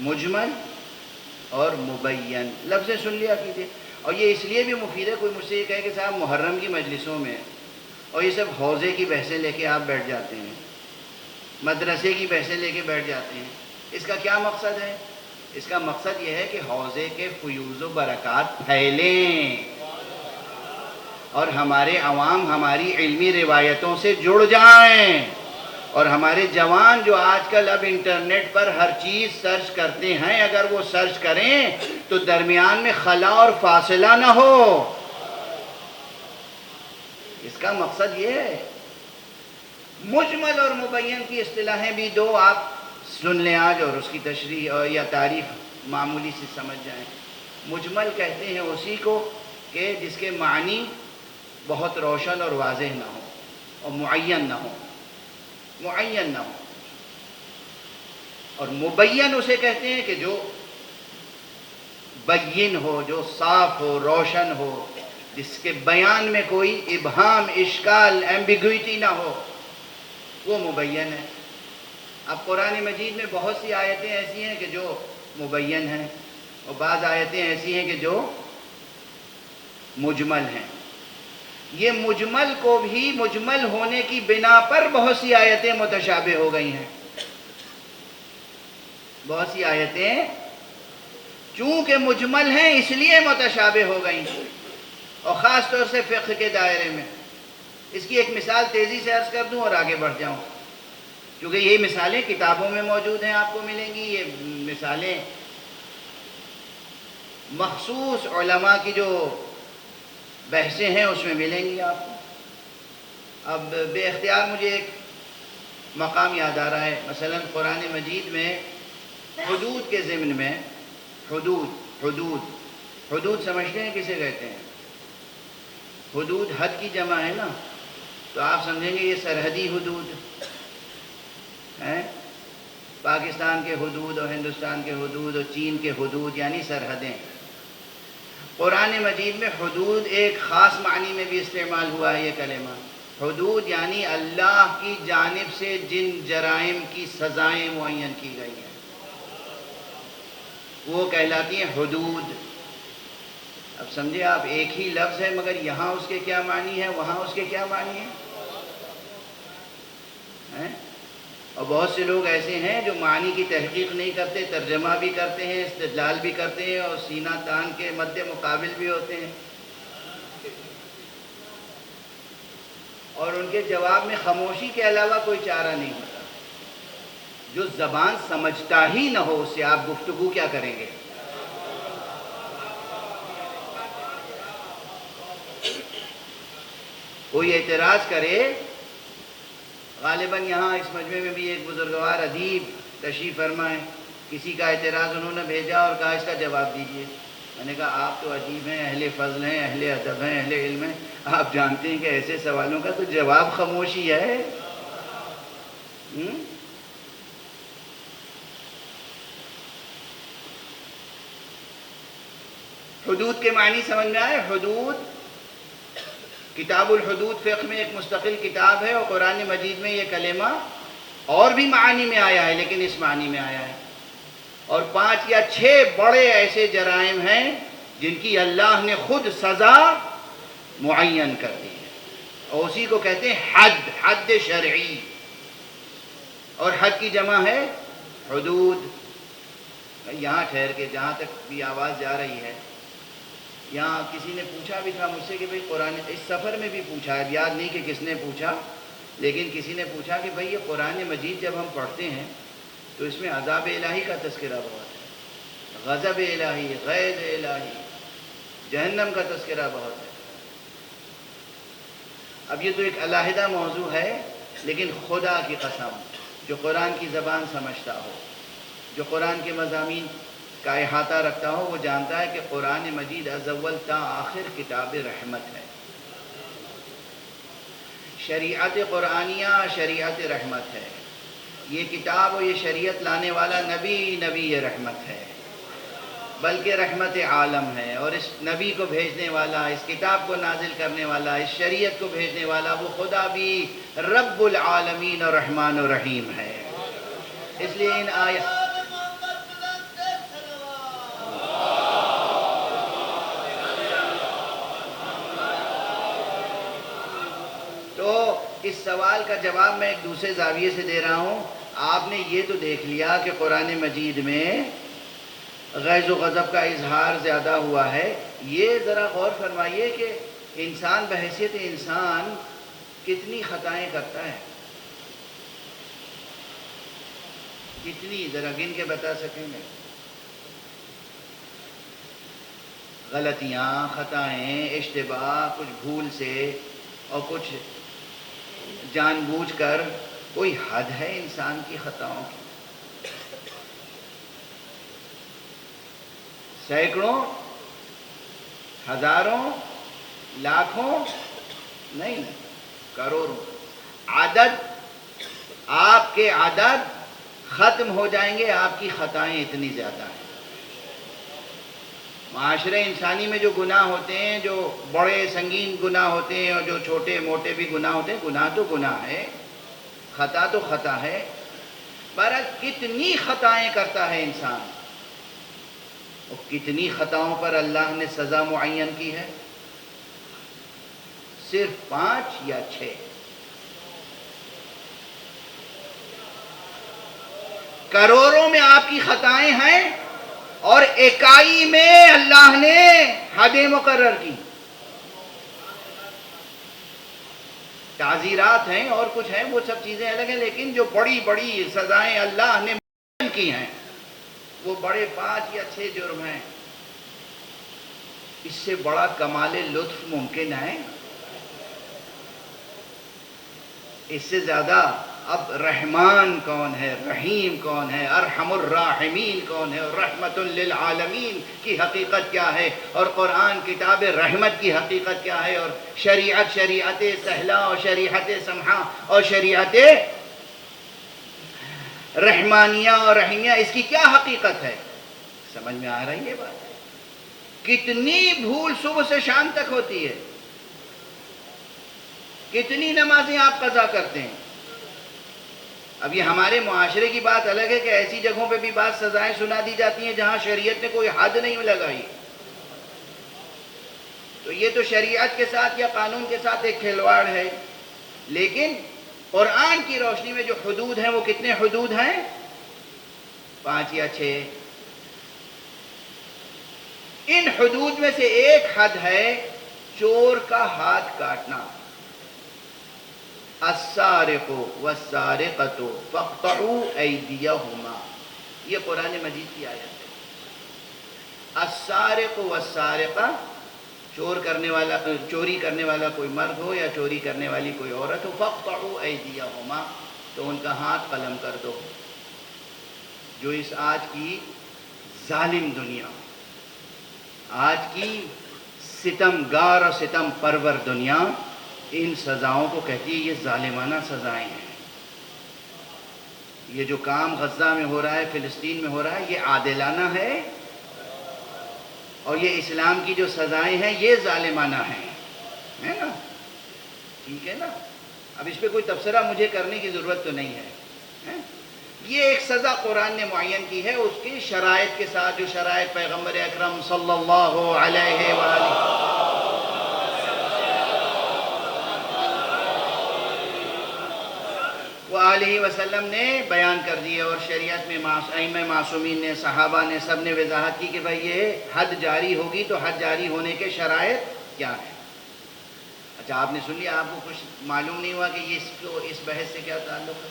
مجمل اور مبین، لفظیں سن لیا کیجیے۔ اور یہ اس لیے بھی مفید ہے، کوئی مجھ سے یہ کہے کہ صاحب محرم کی مجلسوں میں اور یہ سب حوضے کی بحثیں لے کے آپ بیٹھ جاتے ہیں، مدرسے کی بحثیں لے کے بیٹھ جاتے ہیں، اس کا کیا مقصد ہے؟ اس کا مقصد یہ ہے کہ حوضے کے فیوز و برکات پھیلیں اور ہمارے عوام ہماری علمی روایتوں سے جڑ جائیں، اور ہمارے جوان جو آج کل اب انٹرنیٹ پر ہر چیز سرچ کرتے ہیں، اگر وہ سرچ کریں تو درمیان میں خلا اور فاصلہ نہ ہو۔ اس کا مقصد یہ ہے۔ مجمل اور مبین کی اصطلاحیں بھی دو آپ سن لیں آج، اور اس کی تشریح یا تعریف معمولی سے سمجھ جائیں۔ مجمل کہتے ہیں اسی کو کہ جس کے معنی بہت روشن اور واضح نہ ہو اور معین نہ ہو، معین نہ ہو۔ اور مبین اسے کہتے ہیں کہ جو بین ہو، جو صاف ہو، روشن ہو، جس کے بیان میں کوئی ابہام، اشکال، ایمبیگویٹی نہ ہو، وہ مبین ہے۔ اب قرآن مجید میں بہت سی آیتیں ایسی ہیں کہ جو مبین ہیں، اور بعض آیتیں ایسی ہیں کہ جو مجمل ہیں۔ یہ مجمل کو بھی مجمل ہونے کی بنا پر بہت سی آیتیں متشابہ ہو گئی ہیں۔ بہت سی آیتیں چونکہ مجمل ہیں اس لیے متشابہ ہو گئی ہیں، اور خاص طور سے فقہ کے دائرے میں۔ اس کی ایک مثال تیزی سے عرض کر دوں اور آگے بڑھ جاؤں، کیونکہ یہ مثالیں کتابوں میں موجود ہیں، آپ کو ملیں گی۔ یہ مثالیں مخصوص علماء کی جو بحثیں ہیں اس میں ملیں گی آپ کو۔ اب بے اختیار مجھے ایک مقام یاد آ رہا ہے، مثلا قرآن مجید میں حدود کے ضمن میں، حدود سمجھتے ہیں کسے کہتے ہیں؟ حدود حد کی جمع ہے نا، تو آپ سمجھیں گے یہ سرحدی حدود ہیں، پاکستان کے حدود اور ہندوستان کے حدود اور چین کے حدود، یعنی سرحدیں۔ قرآن مجید میں حدود ایک خاص معنی میں بھی استعمال ہوا ہے یہ کلمہ۔ حدود یعنی اللہ کی جانب سے جن جرائم کی سزائیں معین کی گئی ہیں وہ کہلاتی ہیں حدود۔ اب سمجھے آپ، ایک ہی لفظ ہے مگر یہاں اس کے کیا معنی ہے، وہاں اس کے کیا معنی ہیں؟ اور بہت سے لوگ ایسے ہیں جو معنی کی تحقیق نہیں کرتے، ترجمہ بھی کرتے ہیں، استدلال بھی کرتے ہیں، اور سینہ تان کے مد مقابل بھی ہوتے ہیں، اور ان کے جواب میں خاموشی کے علاوہ کوئی چارہ نہیں ہوتا۔ جو زبان سمجھتا ہی نہ ہو اس سے آپ گفتگو کیا کریں گے؟ کوئی اعتراض کرے، غالباً یہاں اس مجمع میں بھی ایک بزرگوار ادیب تشریف فرما ہے، کسی کا اعتراض انہوں نے بھیجا اور کہا اس کا جواب دیجئے۔ میں نے کہا آپ تو ادیب ہیں، اہل فضل ہیں، اہل ادب ہیں، اہل علم ہیں، آپ جانتے ہیں کہ ایسے سوالوں کا تو جواب خاموشی ہے۔ حدود کے معنی سمجھ میں آئے؟ حدود، کتاب الحدود فقہ میں ایک مستقل کتاب ہے، اور قرآن مجید میں یہ کلمہ اور بھی معانی میں آیا ہے، لیکن اس معنی میں آیا ہے۔ اور 5 یا 6 بڑے ایسے جرائم ہیں جن کی اللہ نے خود سزا معین کر دی ہے، اور اسی کو کہتے ہیں حد شرعی، اور حد کی جمع ہے حدود۔ یہاں ٹھہر کے، جہاں تک بھی آواز جا رہی ہے، یہاں کسی نے پوچھا بھی تھا مجھ سے کہ بھئی قرآن، اس سفر میں بھی پوچھا ہے، یاد نہیں کہ کس نے پوچھا، لیکن کسی نے پوچھا کہ بھئی یہ قرآن مجید جب ہم پڑھتے ہیں تو اس میں عذاب الہی کا تذکرہ بہت ہے، غضب الہی، غیظ الہی، جہنم کا تذکرہ بہت ہے۔ اب یہ تو ایک علیحدہ موضوع ہے، لیکن خدا کی قسم، جو قرآن کی زبان سمجھتا ہو، جو قرآن کے مضامین کا احاطہ رکھتا ہو، وہ جانتا ہے کہ قرآن مجید از اول تا آخر کتاب رحمت ہے۔ شریعت قرآنیہ شریعت رحمت ہے۔ یہ کتاب و یہ شریعت لانے والا نبی رحمت ہے، بلکہ رحمت عالم ہے، اور اس نبی کو بھیجنے والا، اس کتاب کو نازل کرنے والا، اس شریعت کو بھیجنے والا وہ خدا بھی رب العالمین اور رحمان و رحیم ہے۔ اس لیے ان آیات تو اس سوال کا جواب میں ایک دوسرے زاویے سے دے رہا ہوں۔ آپ نے یہ تو دیکھ لیا کہ قرآن مجید میں غیظ و غضب کا اظہار زیادہ ہوا ہے، یہ ذرا غور فرمائیے کہ انسان بحیثیت انسان کتنی خطائیں کرتا ہے، کتنی، ذرا گن کے بتا سکیں گے؟ غلطیاں، خطائیں، اشتباہ، کچھ بھول سے اور کچھ جان بوجھ کر، کوئی حد ہے انسان کی خطاؤں کی؟ سینکڑوں، ہزاروں، لاکھوں نہیں، کروڑوں۔ عدد، آپ کے عدد ختم ہو جائیں گے، آپ کی خطائیں اتنی زیادہ ہیں۔ معاشرے انسانی میں جو گناہ ہوتے ہیں، جو بڑے سنگین گناہ ہوتے ہیں اور جو چھوٹے موٹے بھی گناہ ہوتے ہیں، گناہ تو گناہ ہے، خطا تو خطا ہے، پر کتنی خطائیں کرتا ہے انسان، اور کتنی خطاؤں پر اللہ نے سزا معین کی ہے؟ صرف 5 یا 6۔ کروڑوں میں آپ کی خطائیں ہیں، اور اکائی میں اللہ نے حدیں مقرر کی۔ تعزیرات ہیں اور کچھ ہیں، وہ سب چیزیں الگ ہیں، لیکن جو بڑی بڑی سزائیں اللہ نے معین کی ہیں وہ بڑے 5 یا 6 جرم ہیں۔ اس سے بڑا کمال لطف ممکن ہے؟ اس سے زیادہ اب رحمان کون ہے، رحیم کون ہے، ارحم الراحمین کون ہے، اور رحمت للعالمین کی حقیقت کیا ہے، اور قرآن کتاب رحمت کی حقیقت کیا ہے، اور شریعت سہلا اور شریعت سمحہ اور شریعت رحمانیہ اور رحیمیہ، اس کی کیا حقیقت ہے؟ سمجھ میں آ رہی ہے بات؟ کتنی بھول صبح سے شام تک ہوتی ہے، کتنی نمازیں آپ قضا کرتے ہیں۔ اب یہ ہمارے معاشرے کی بات الگ ہے کہ ایسی جگہوں پہ بھی بعض سزائیں سنا دی جاتی ہیں جہاں شریعت نے کوئی حد نہیں لگائی، تو یہ تو شریعت کے ساتھ یا قانون کے ساتھ ایک کھلواڑ ہے۔ لیکن قرآن کی روشنی میں جو حدود ہیں، وہ کتنے حدود ہیں؟ 5 یا 6۔ ان حدود میں سے ایک حد ہے چور کا ہاتھ کاٹنا۔ السارق والسارقۃ فاقطعوا ایدیہما، یہ قرآن مجید کی آیت ہے۔ السارق والسارقہ، چوری کرنے والا کوئی مرد ہو یا چوری کرنے والی کوئی عورت ہو، فاقطعوا ایدیہما، تو ان کا ہاتھ قلم کر دو۔ جو اس آج کی ظالم دنیا، آج کی ستم گار اور ستم پرور دنیا ان سزاؤں کو کہتی ہے یہ ظالمانہ سزائیں ہیں۔ یہ جو کام غزہ میں ہو رہا ہے، فلسطین میں ہو رہا ہے، یہ عادلانہ ہے، اور یہ اسلام کی جو سزائیں ہیں یہ ظالمانہ ہیں، ہے نا؟ ٹھیک ہے نا؟ اب اس پہ کوئی تبصرہ مجھے کرنے کی ضرورت تو نہیں ہے۔ یہ ایک سزا قرآن نے معین کی ہے، اس کی شرائط کے ساتھ، جو شرائط پیغمبر اکرم صلی اللہ علیہ وآلہ وسلم نے بیان کر دیے، اور شریعت میں ائمہ معصومین نے، صحابہ نے، سب نے وضاحت کی کہ بھئی یہ حد جاری ہوگی تو حد جاری ہونے کے شرائط کیا ہیں۔ اچھا آپ نے سن لیا، آپ کو کچھ معلوم نہیں ہوا کہ یہ اس بحث سے کیا تعلق ہے؟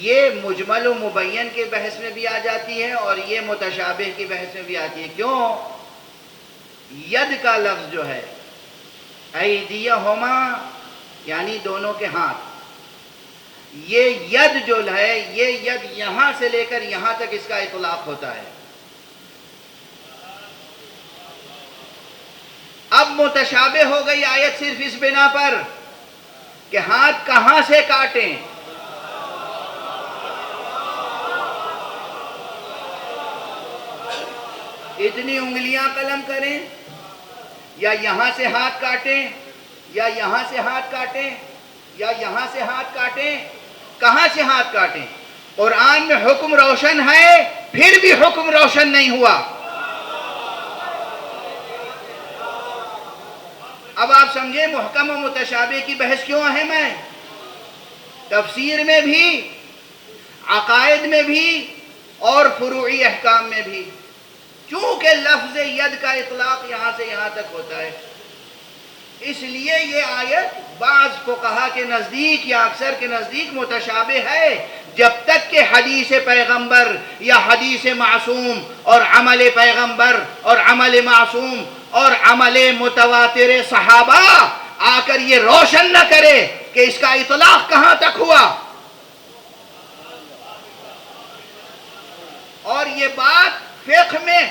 یہ مجمل و مبین کے بحث میں بھی آ جاتی ہے اور یہ متشابہ کی بحث میں بھی آتی ہے۔ کیوں؟ ید کا لفظ جو ہے، ایدیہما یعنی دونوں کے ہاتھ، یہ ید جو ہے، یہ ید یہاں سے لے کر یہاں تک اس کا اطلاق ہوتا ہے۔ اب متشابہ ہو گئی آیت صرف اس بنا پر کہ ہاتھ کہاں سے کاٹیں، اتنی انگلیاں قلم کریں، یا یہاں سے ہاتھ کاٹیں، یا یہاں سے ہاتھ کاٹیں، یا یہاں سے ہاتھ کاٹیں، کہاں سے ہاتھ کاٹیں؟ قرآن میں حکم روشن ہے، پھر بھی حکم روشن نہیں ہوا۔ اب آپ سمجھیں محکم و متشابہ کی بحث کیوں اہم ہے؟ تفسیر میں بھی، عقائد میں بھی، اور فروعی احکام میں بھی، چونکہ لفظ ید کا اطلاق یہاں سے یہاں تک ہوتا ہے، اس لیے یہ آیت بعض فقہا کے نزدیک یا اکثر کے نزدیک متشابہ ہے، جب تک کہ حدیث پیغمبر یا حدیث معصوم اور عمل پیغمبر اور عمل معصوم اور عمل متواتر صحابہ آ کر یہ روشن نہ کرے کہ اس کا اطلاق کہاں تک ہوا۔ اور یہ بات فقہ میں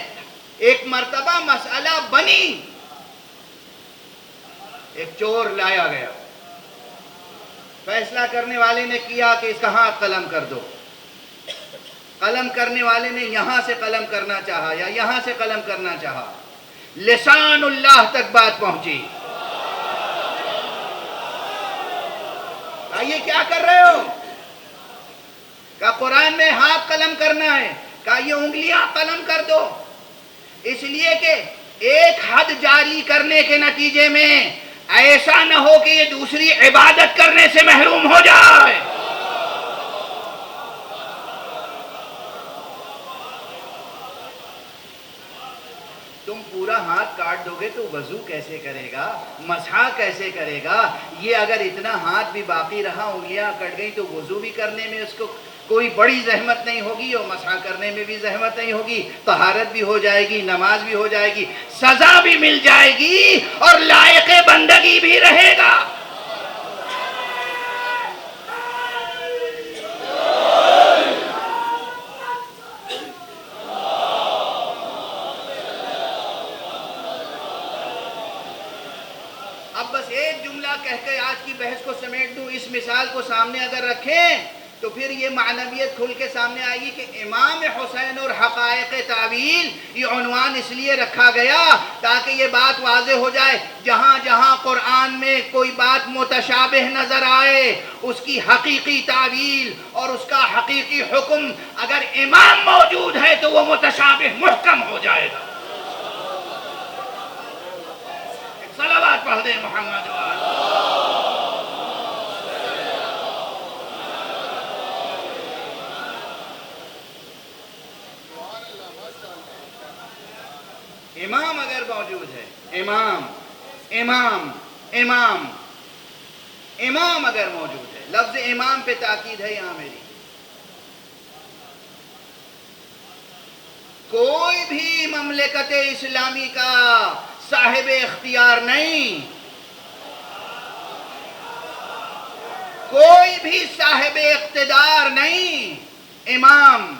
ایک مرتبہ مسئلہ بنی، ایک چور لایا گیا، فیصلہ کرنے والے نے کیا کہ اس کا ہاتھ قلم کر دو، قلم کرنے والے نے یہاں سے قلم کرنا چاہا یا یہاں سے قلم کرنا چاہا، لسان اللہ تک بات پہنچی۔ یہ کیا کر رہے ہو؟ کہ قرآن میں ہاتھ قلم کرنا ہے، کہ یہ انگلیاں قلم کر دو، اس لیے کہ ایک حد جاری کرنے کے نتیجے میں ایسا نہ ہو کہ یہ دوسری عبادت کرنے سے محروم ہو جائے۔ تم پورا ہاتھ کاٹ دو گے تو وضو کیسے کرے گا، مسح کیسے کرے گا؟ یہ اگر اتنا ہاتھ بھی باقی رہا، انگلیاں کٹ گئی، تو وضو بھی کرنے میں اس کو کوئی بڑی زحمت نہیں ہوگی، اور مسح کرنے میں بھی زحمت نہیں ہوگی، طہارت بھی ہو جائے گی، نماز بھی ہو جائے گی، سزا بھی مل جائے گی، اور لائق بندگی بھی رہے گا۔ اب بس ایک جملہ کہہ کے آج کی بحث کو سمیٹ دوں، اس مثال کو سامنے اگر رکھیں تو پھر یہ معنویت کھل کے سامنے آئے گی کہ امام حسین اور حقائق تعویل، یہ عنوان اس لیے رکھا گیا تاکہ یہ بات واضح ہو جائے، جہاں جہاں قرآن میں کوئی بات متشابہ نظر آئے، اس کی حقیقی تعویل اور اس کا حقیقی حکم اگر امام موجود ہے تو وہ متشابہ محکم ہو جائے گا۔ صلوات پڑھ دیں محمد امام اگر موجود ہے، امام اگر موجود ہے، لفظ امام پہ تاکید ہے یہاں میری، کوئی بھی مملکت اسلامی کا صاحب اختیار نہیں، کوئی بھی صاحب اقتدار نہیں، امام۔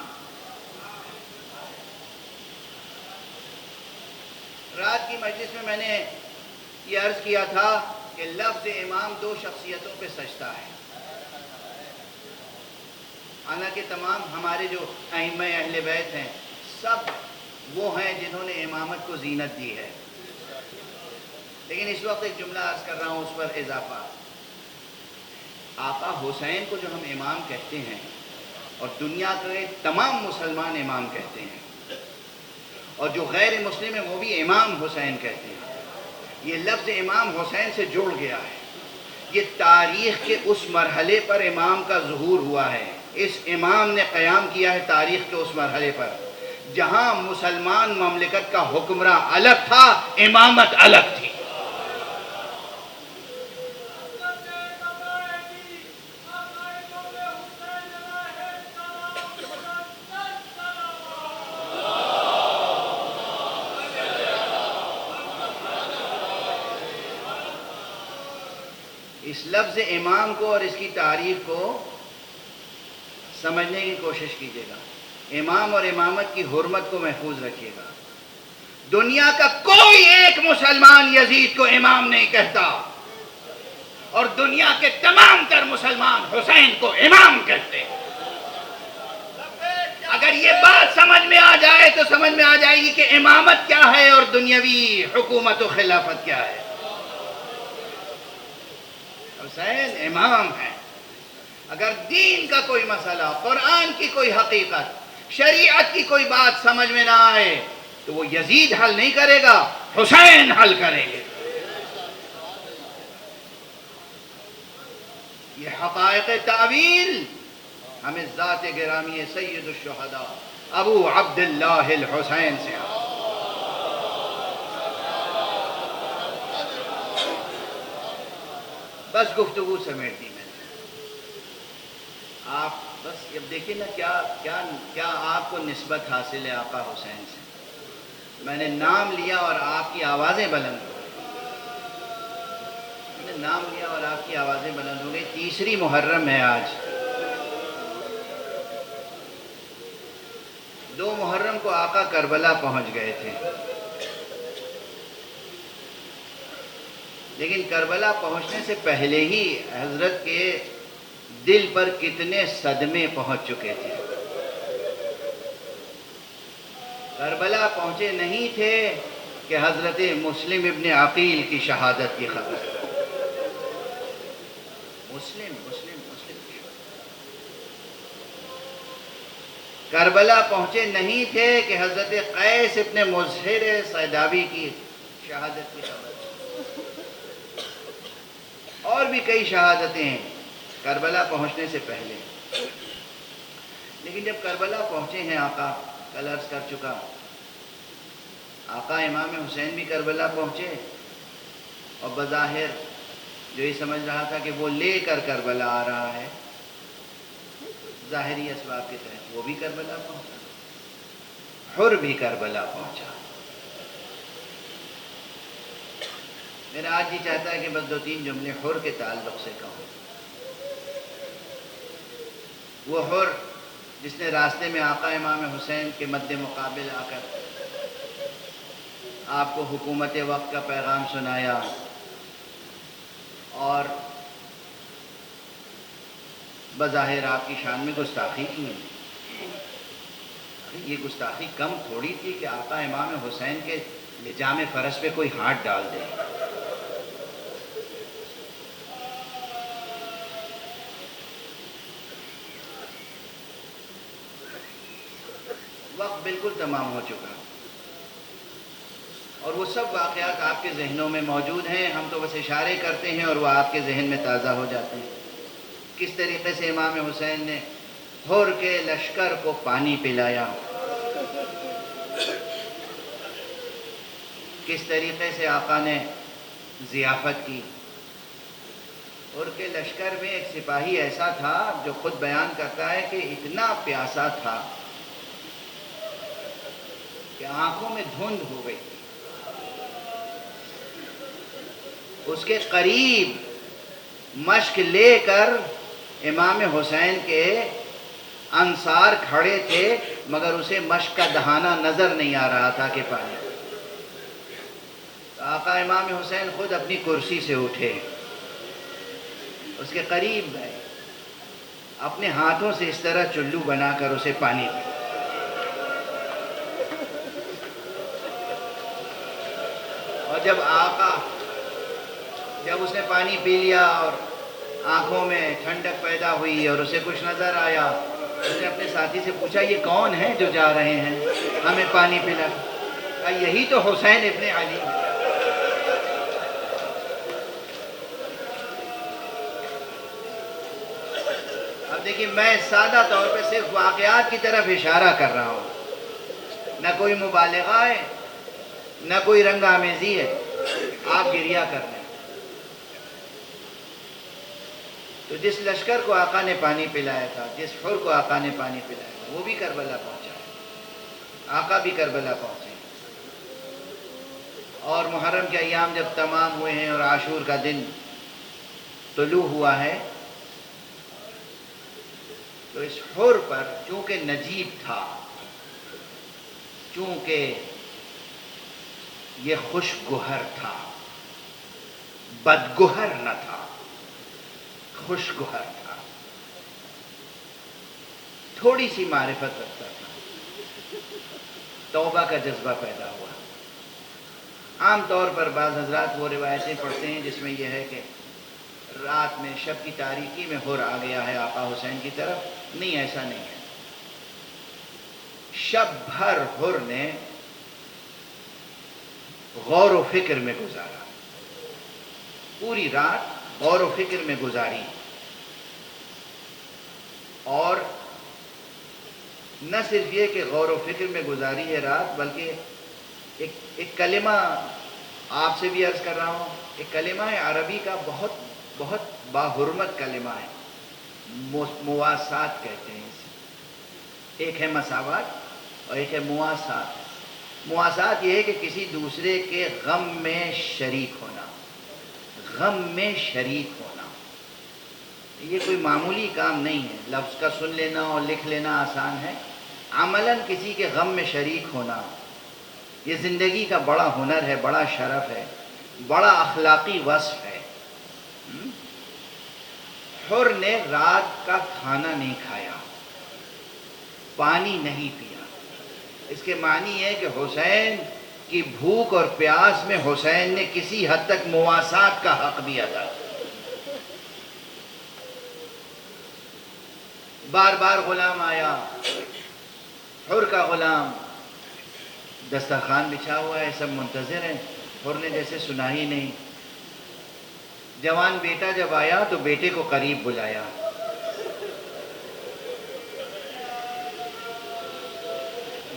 رات کی مجلس میں نے یہ عرض کیا تھا کہ لفظ امام دو شخصیتوں پہ سجتا ہے، حالانکہ تمام ہمارے جو ائمہ اہل بیت ہیں سب وہ ہیں جنہوں نے امامت کو زینت دی ہے، لیکن اس وقت ایک جملہ عرض کر رہا ہوں اس پر اضافہ۔ آقا حسین کو جو ہم امام کہتے ہیں، اور دنیا کے تمام مسلمان امام کہتے ہیں، اور جو غیر مسلم ہیں وہ بھی امام حسین کہتے ہیں۔ یہ لفظ امام حسین سے جڑ گیا ہے، یہ تاریخ کے اس مرحلے پر امام کا ظہور ہوا ہے۔ اس امام نے قیام کیا ہے تاریخ کے اس مرحلے پر جہاں مسلمان مملکت کا حکمراں الگ تھا، امامت الگ تھی۔ اس لفظ امام کو اور اس کی تعریف کو سمجھنے کی کوشش کیجیے گا۔ امام اور امامت کی حرمت کو محفوظ رکھیے گا۔ دنیا کا کوئی ایک مسلمان یزید کو امام نہیں کہتا، اور دنیا کے تمام تر مسلمان حسین کو امام کہتے ہیں۔ اگر یہ بات سمجھ میں آ جائے تو سمجھ میں آ جائے گی کہ امامت کیا ہے اور دنیاوی حکومت و خلافت کیا ہے۔ حسین امام ہے۔ اگر دین کا کوئی مسئلہ، قرآن کی کوئی حقیقت، شریعت کی کوئی بات سمجھ میں نہ آئے تو وہ یزید حل نہیں کرے گا، حسین حل کریں گے۔ یہ حقائق تعویل ہمیں ذات گرامی سید الشہداء ابو عبداللہ الحسین سے بس گفتگو سمیٹ دی میں نے۔ آپ بس اب دیکھیں نا کیا آپ کو نسبت حاصل ہے آقا حسین سے۔ میں نے نام لیا اور آپ کی آوازیں بلند ہو گئی۔ میں نے نام لیا اور آپ کی آوازیں بلند ہو گئی۔ 3 محرم ہے آج۔ 2 محرم کو آقا کربلا پہنچ گئے تھے، لیکن کربلا پہنچنے سے پہلے ہی حضرت کے دل پر کتنے صدمے پہنچ چکے تھے۔ کربلا پہنچے نہیں تھے کہ حضرت مسلم ابن عقیل کی شہادت کی خبر۔ مسلم کربلا پہنچے نہیں تھے کہ حضرت قیس ابن مظہر صیدابی کی شہادت کی خبر۔ اور بھی کئی شہادتیں ہیں کربلا پہنچنے سے پہلے، لیکن جب کربلا پہنچے ہیں آقا، کل عرض کر چکا، آقا امام حسین بھی کربلا پہنچے، اور بظاہر جو یہ سمجھ رہا تھا کہ وہ لے کر کربلا آ رہا ہے، ظاہری اسباب کے تحت وہ بھی کربلا پہنچا، حر بھی کربلا پہنچا۔ میرا آج یہ چاہتا ہے کہ بس 2-3 جملے حر کے تعلق سے کہوں۔ وہ حر جس نے راستے میں آقا امام حسین کے مد مقابل آ کر آپ کو حکومت وقت کا پیغام سنایا، اور بظاہر آپ کی شان میں گستاخی کی۔ یہ گستاخی کم تھوڑی تھی کہ آقا امام حسین کے لجام فرس پہ کوئی ہاتھ ڈال دے۔ وقت بالکل تمام ہو چکا، اور وہ سب واقعات آپ کے ذہنوں میں موجود ہیں، ہم تو بس اشارے کرتے ہیں اور وہ آپ کے ذہن میں تازہ ہو جاتے ہیں۔ کس طریقے سے امام حسین نے حر کے لشکر کو پانی پلایا، کس طریقے سے آقا نے ضیافت کی۔ حر کے لشکر میں ایک سپاہی ایسا تھا جو خود بیان کرتا ہے کہ اتنا پیاسا تھا کہ آنکھوں میں دھند ہو گئی۔ اس کے قریب مشک لے کر امام حسین کے انصار کھڑے تھے، مگر اسے مشک کا دہانہ نظر نہیں آ رہا تھا کہ پانی۔ تو آقا امام حسین خود اپنی کرسی سے اٹھے، اس کے قریب گئے، اپنے ہاتھوں سے اس طرح چلو بنا کر اسے پانی دیا۔ اور جب اس نے پانی پی لیا اور آنکھوں میں ٹھنڈک پیدا ہوئی اور اسے کچھ نظر آیا، اس نے اپنے ساتھی سے پوچھا یہ کون ہیں جو جا رہے ہیں ہمیں پانی پلا؟ کہا یہی تو حسین ابن علی ہیں۔ اب دیکھیے میں سادہ طور پہ صرف واقعات کی طرف اشارہ کر رہا ہوں، نہ کوئی مبالغہ ہے نہ کوئی رنگ آمیزی ہے، آپ گریہ کر رہے ہیں۔ تو جس لشکر کو آقا نے پانی پلایا تھا، جس حر کو آقا نے پانی پلایا تھا، وہ بھی کربلا پہنچا ہے، آقا بھی کربلا پہنچے۔ اور محرم کے ایام جب تمام ہوئے ہیں اور عاشور کا دن طلوع ہوا ہے، تو اس حر پر چونکہ نجیب تھا، چونکہ یہ خوش گوہر تھا، بدگوہر نہ تھا، خوش گوہر تھا، تھوڑی سی معرفت رکھتا تھا، توبہ کا جذبہ پیدا ہوا۔ عام طور پر بعض حضرات وہ روایتیں پڑھتے ہیں جس میں یہ ہے کہ رات میں شب کی تاریکی میں حر آ گیا ہے آقا حسین کی طرف۔ نہیں، ایسا نہیں ہے۔ شب بھر حر نے غور و فکر میں گزارا، پوری رات غور و فکر میں گزاری، اور نہ صرف یہ کہ غور و فکر میں گزاری ہے رات، بلکہ ایک کلمہ آپ سے بھی عرض کر رہا ہوں، ایک کلمہ ہے عربی کا، بہت بہت باحرمت کلمہ ہے، مواسات کہتے ہیں اسے۔ ایک ہے مساوات اور ایک ہے مواسات۔ مواسات یہ ہے کہ کسی دوسرے کے غم میں شریک ہونا، غم میں شریک ہونا۔ یہ کوئی معمولی کام نہیں ہے، لفظ کا سن لینا اور لکھ لینا آسان ہے، عملاً کسی کے غم میں شریک ہونا یہ زندگی کا بڑا ہنر ہے، بڑا شرف ہے، بڑا اخلاقی وصف ہے۔ حر نے رات کا کھانا نہیں کھایا، پانی نہیں پیا۔ اس کے معنی ہے کہ حسین کی بھوک اور پیاس میں حسین نے کسی حد تک مواسات کا حق بھی ادا کیا۔ بار بار غلام آیا، حر کا غلام، دسترخوان بچھا ہوا ہے، سب منتظر ہیں، حر نے جیسے سنا ہی نہیں۔ جوان بیٹا جب آیا تو بیٹے کو قریب بلایا،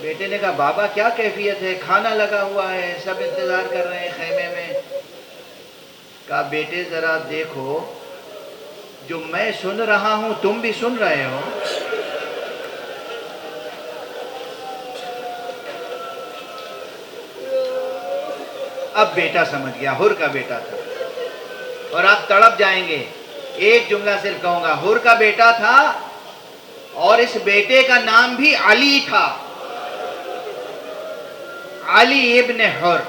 بیٹے نے کہا بابا کیا کیفیت ہے، کھانا لگا ہوا ہے، سب انتظار کر رہے ہیں خیمے میں۔ کہا بیٹے ذرا دیکھو، جو میں سن رہا ہوں تم بھی سن رہے ہو۔ اب بیٹا سمجھ گیا، حر کا بیٹا تھا، اور آپ تڑپ جائیں گے۔ ایک جملہ صرف کہوں گا، حر کا بیٹا تھا اور اس بیٹے کا نام بھی علی تھا، علی ابن حر۔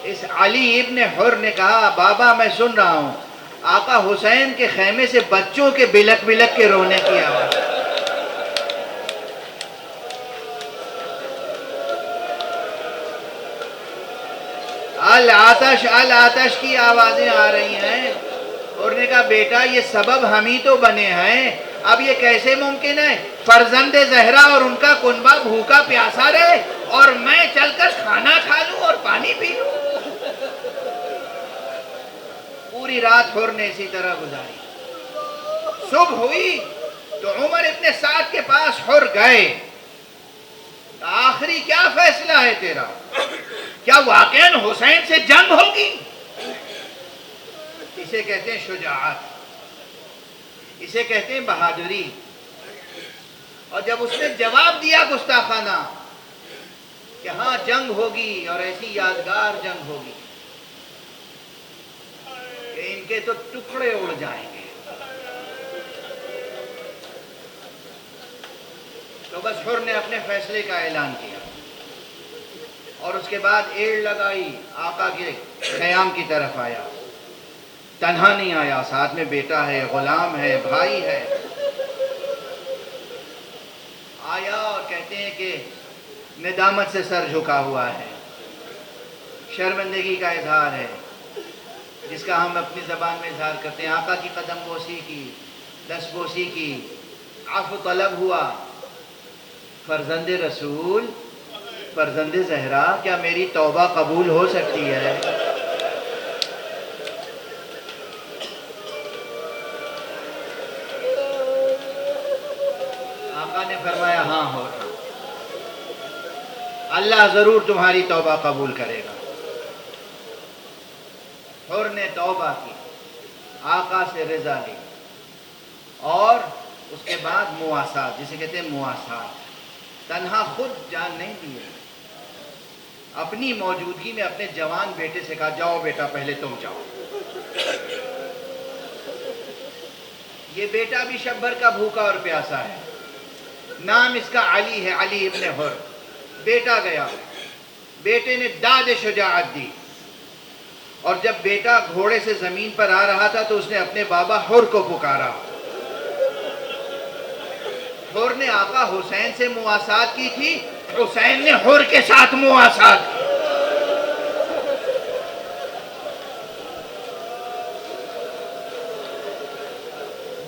اس علی ابن حر نے کہا بابا میں سن رہا ہوں آقا حسین کے خیمے سے بچوں کے بلک بلک کے رونے کی آواز۔ العطش العطش کی آوازیں آ رہی ہیں، اور نے کہا بیٹا یہ سبب ہم ہی تو بنے ہیں، اب یہ کیسے ممکن ہے فرزند زہرا اور ان کا کنبہ بھوکا پیاسا رہے اور میں چل کر کھانا کھا لوں اور پانی پی لوں؟ پوری رات حر نے اسی طرح گزاری۔ صبح ہوئی تو عمر ابن سعد کے پاس حر گئے، آخری کیا فیصلہ ہے تیرا؟ کیا واقعاً حسین سے جنگ ہوگی؟ اسے کہتے ہیں شجاعت، اسے کہتے ہیں بہادری۔ اور جب اس نے جواب دیا گستاخانہ کہ ہاں جنگ ہوگی اور ایسی یادگار جنگ ہوگی کہ ان کے تو ٹکڑے اڑ جائیں گے، تو بس حر نے اپنے فیصلے کا اعلان کیا، اور اس کے بعد ایڑ لگائی، آقا کے خیام کی طرف آیا۔ تنہا نہیں آیا، ساتھ میں بیٹا ہے، غلام ہے، بھائی ہے۔ آیا اور کہتے ہیں کہ ندامت سے سر جھکا ہوا ہے، شرمندگی کا اظہار ہے، جس کا ہم اپنی زبان میں اظہار کرتے ہیں۔ آقا کی قدم بوسی کی، دست بوسی کی، عفو طلب ہوا، فرزند رسول، فرزند زہرا، کیا میری توبہ قبول ہو سکتی ہے؟ آقا نے فرمایا ہاں ہو رہا، اللہ ضرور تمہاری توبہ قبول کرے گا۔ حر نے توبہ کی، آقا سے رضا لی، اور اس کے بعد مواسات، جسے کہتے ہیں مواسات، تنہا خود جان نہیں دیے، اپنی موجودگی میں اپنے جوان بیٹے سے کہا جاؤ بیٹا پہلے تم جاؤ۔ یہ بیٹا بھی شب بھر کا بھوکا اور پیاسا ہے، نام اس کا علی ہے، علی ابن حر۔ بیٹا گیا، بیٹے نے داد شجاعت دی، اور جب بیٹا گھوڑے سے زمین پر آ رہا تھا تو اس نے اپنے بابا حر کو پکارا۔ حر نے آقا حسین سے مواسات کی تھی، حسین نے حر کے ساتھ مواسات کی۔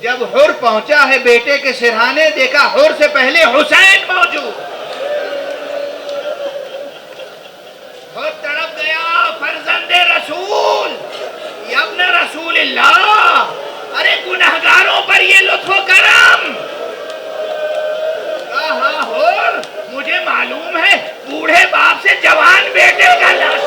جب حر پہنچا ہے بیٹے کے سرہانے، دیکھا حر سے پہلے حسین موجود۔ حر تڑپ گیا، فرزند رسول، یا ابن رسول اللہ، ارے گنہگاروں پر یہ لطف و کرم۔ کہا حر مجھے معلوم ہے بوڑھے باپ سے جوان بیٹے کا لاش۔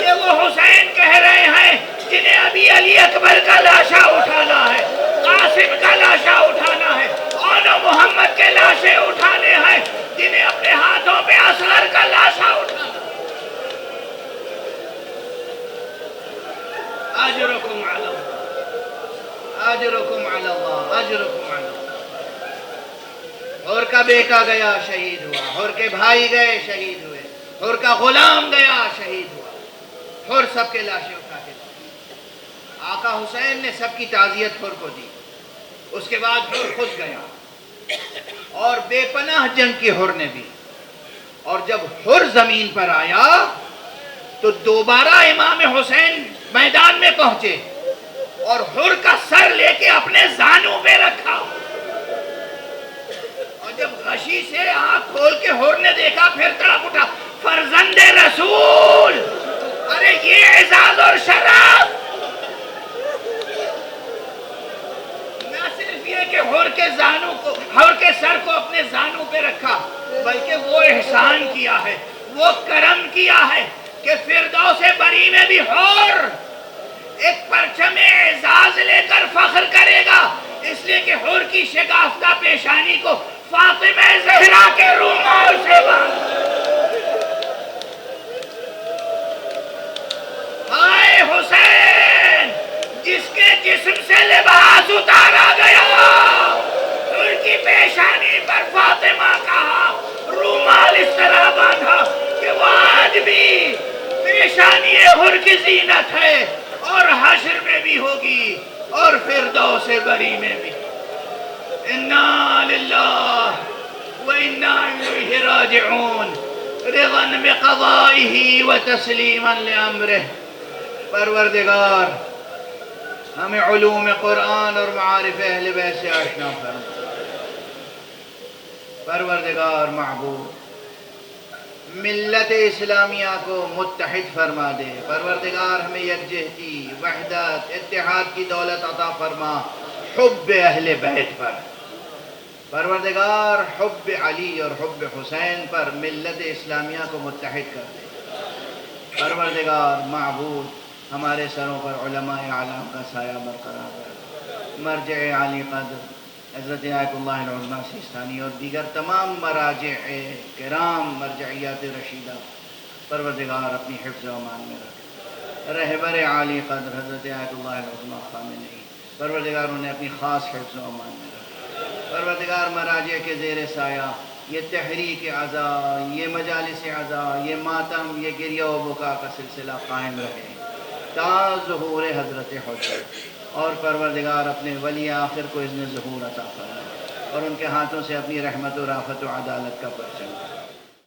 یہ وہ حسین کہہ رہے ہیں جنہیں ابھی علی اکبر کا لاشا اٹھانا ہے، قاسم کا لاشا اٹھانا ہے، اور محمد کے لاشیں اٹھانے ہیں، جنہیں اپنے ہاتھوں پہ اصغر کا لاشا اٹھانا۔ اجرکم علی اللہ، اجرکم علی اللہ، اجرکم علی اللہ۔ حر کا بیٹا گیا شہید ہوا، حر کے بھائی گئے شہید ہوئے، حر کا غلام گیا شہید ہوا، حر سب کے لاشیں اٹھا کے لائے۔ آقا حسین نے سب کی تعزیت حر کو دی۔ اس کے بعد حر خود گیا، اور بے پناہ جنگ کی حر نے بھی۔ اور جب حر زمین پر آیا تو دوبارہ امام حسین میدان میں پہنچے، اور حر کا سر لے کے اپنے زانوں پہ رکھا، اور جب غشی سے آنکھ کھول کے حر نے دیکھا پھر تڑپ اٹھا، فرزند رسول، ارے یہ اعزاز اور شرف! نہ صرف یہ کہ حر کے سر کو اپنے زانوں پہ رکھا، بلکہ وہ احسان کیا ہے، وہ کرم کیا ہے کہ فردوس بری میں بھی حر ایک پرچم اعزاز لے کر فخر کرے گا، اس لیے کہ حر کی شگافتہ پیشانی کو فاطمہ زہرا کے رومال سے باندھا۔ ہائے حسین، جس کے جسم سے لباس اتارا گیا، حر کی پیشانی پر فاطمہ کہا، رومال اس طرح باندھا کہ وہ آج بھی پیشانی حر کی زینت ہے، اور حشر میں بھی ہوگی، اور فردوس بری میں بھی۔ انا للہ و انا الیہ راجعون، رضا بقضائہ و تسلیما لامرہ۔ پروردگار ہمیں علوم قرآن اور معارف اہل بیت سے آشنا فرما۔ پروردگار معبود ملت اسلامیہ کو متحد فرما دے۔ پروردگار ہمیں یکجہتی، وحدت، اتحاد کی دولت عطا فرما حب اہل بیت پر۔ پروردگار حب علی اور حب حسین پر ملت اسلامیہ کو متحد کر دے۔ پروردگار معبود ہمارے سروں پر علماء اعلام کا سایہ برقرار رکھ۔ مرجع عالی قدر حضرت آیت اللہ العظمیٰ سیستانی اور دیگر تمام مراجع کرام مرجعیات رشیدہ پروردگار اپنی حفظ و امان میں رکھ۔ رہبر عالی قدر حضرت آیت اللہ العظمیٰ خامنئی پروردگار انہیں اپنی خاص حفظ و امان میں رکھ۔ پروردگار مراجع کے زیر سایہ یہ تحریک عزا، یہ مجالس عزا، یہ ماتم، یہ گریہ و بکا کا سلسلہ قائم رہے تا ظہور حضرت حسین۔ اور پروردگار اپنے ولی آخر کو اذن ظہور عطا فرما، اور ان کے ہاتھوں سے اپنی رحمت و رافت و عدالت کا پرچم۔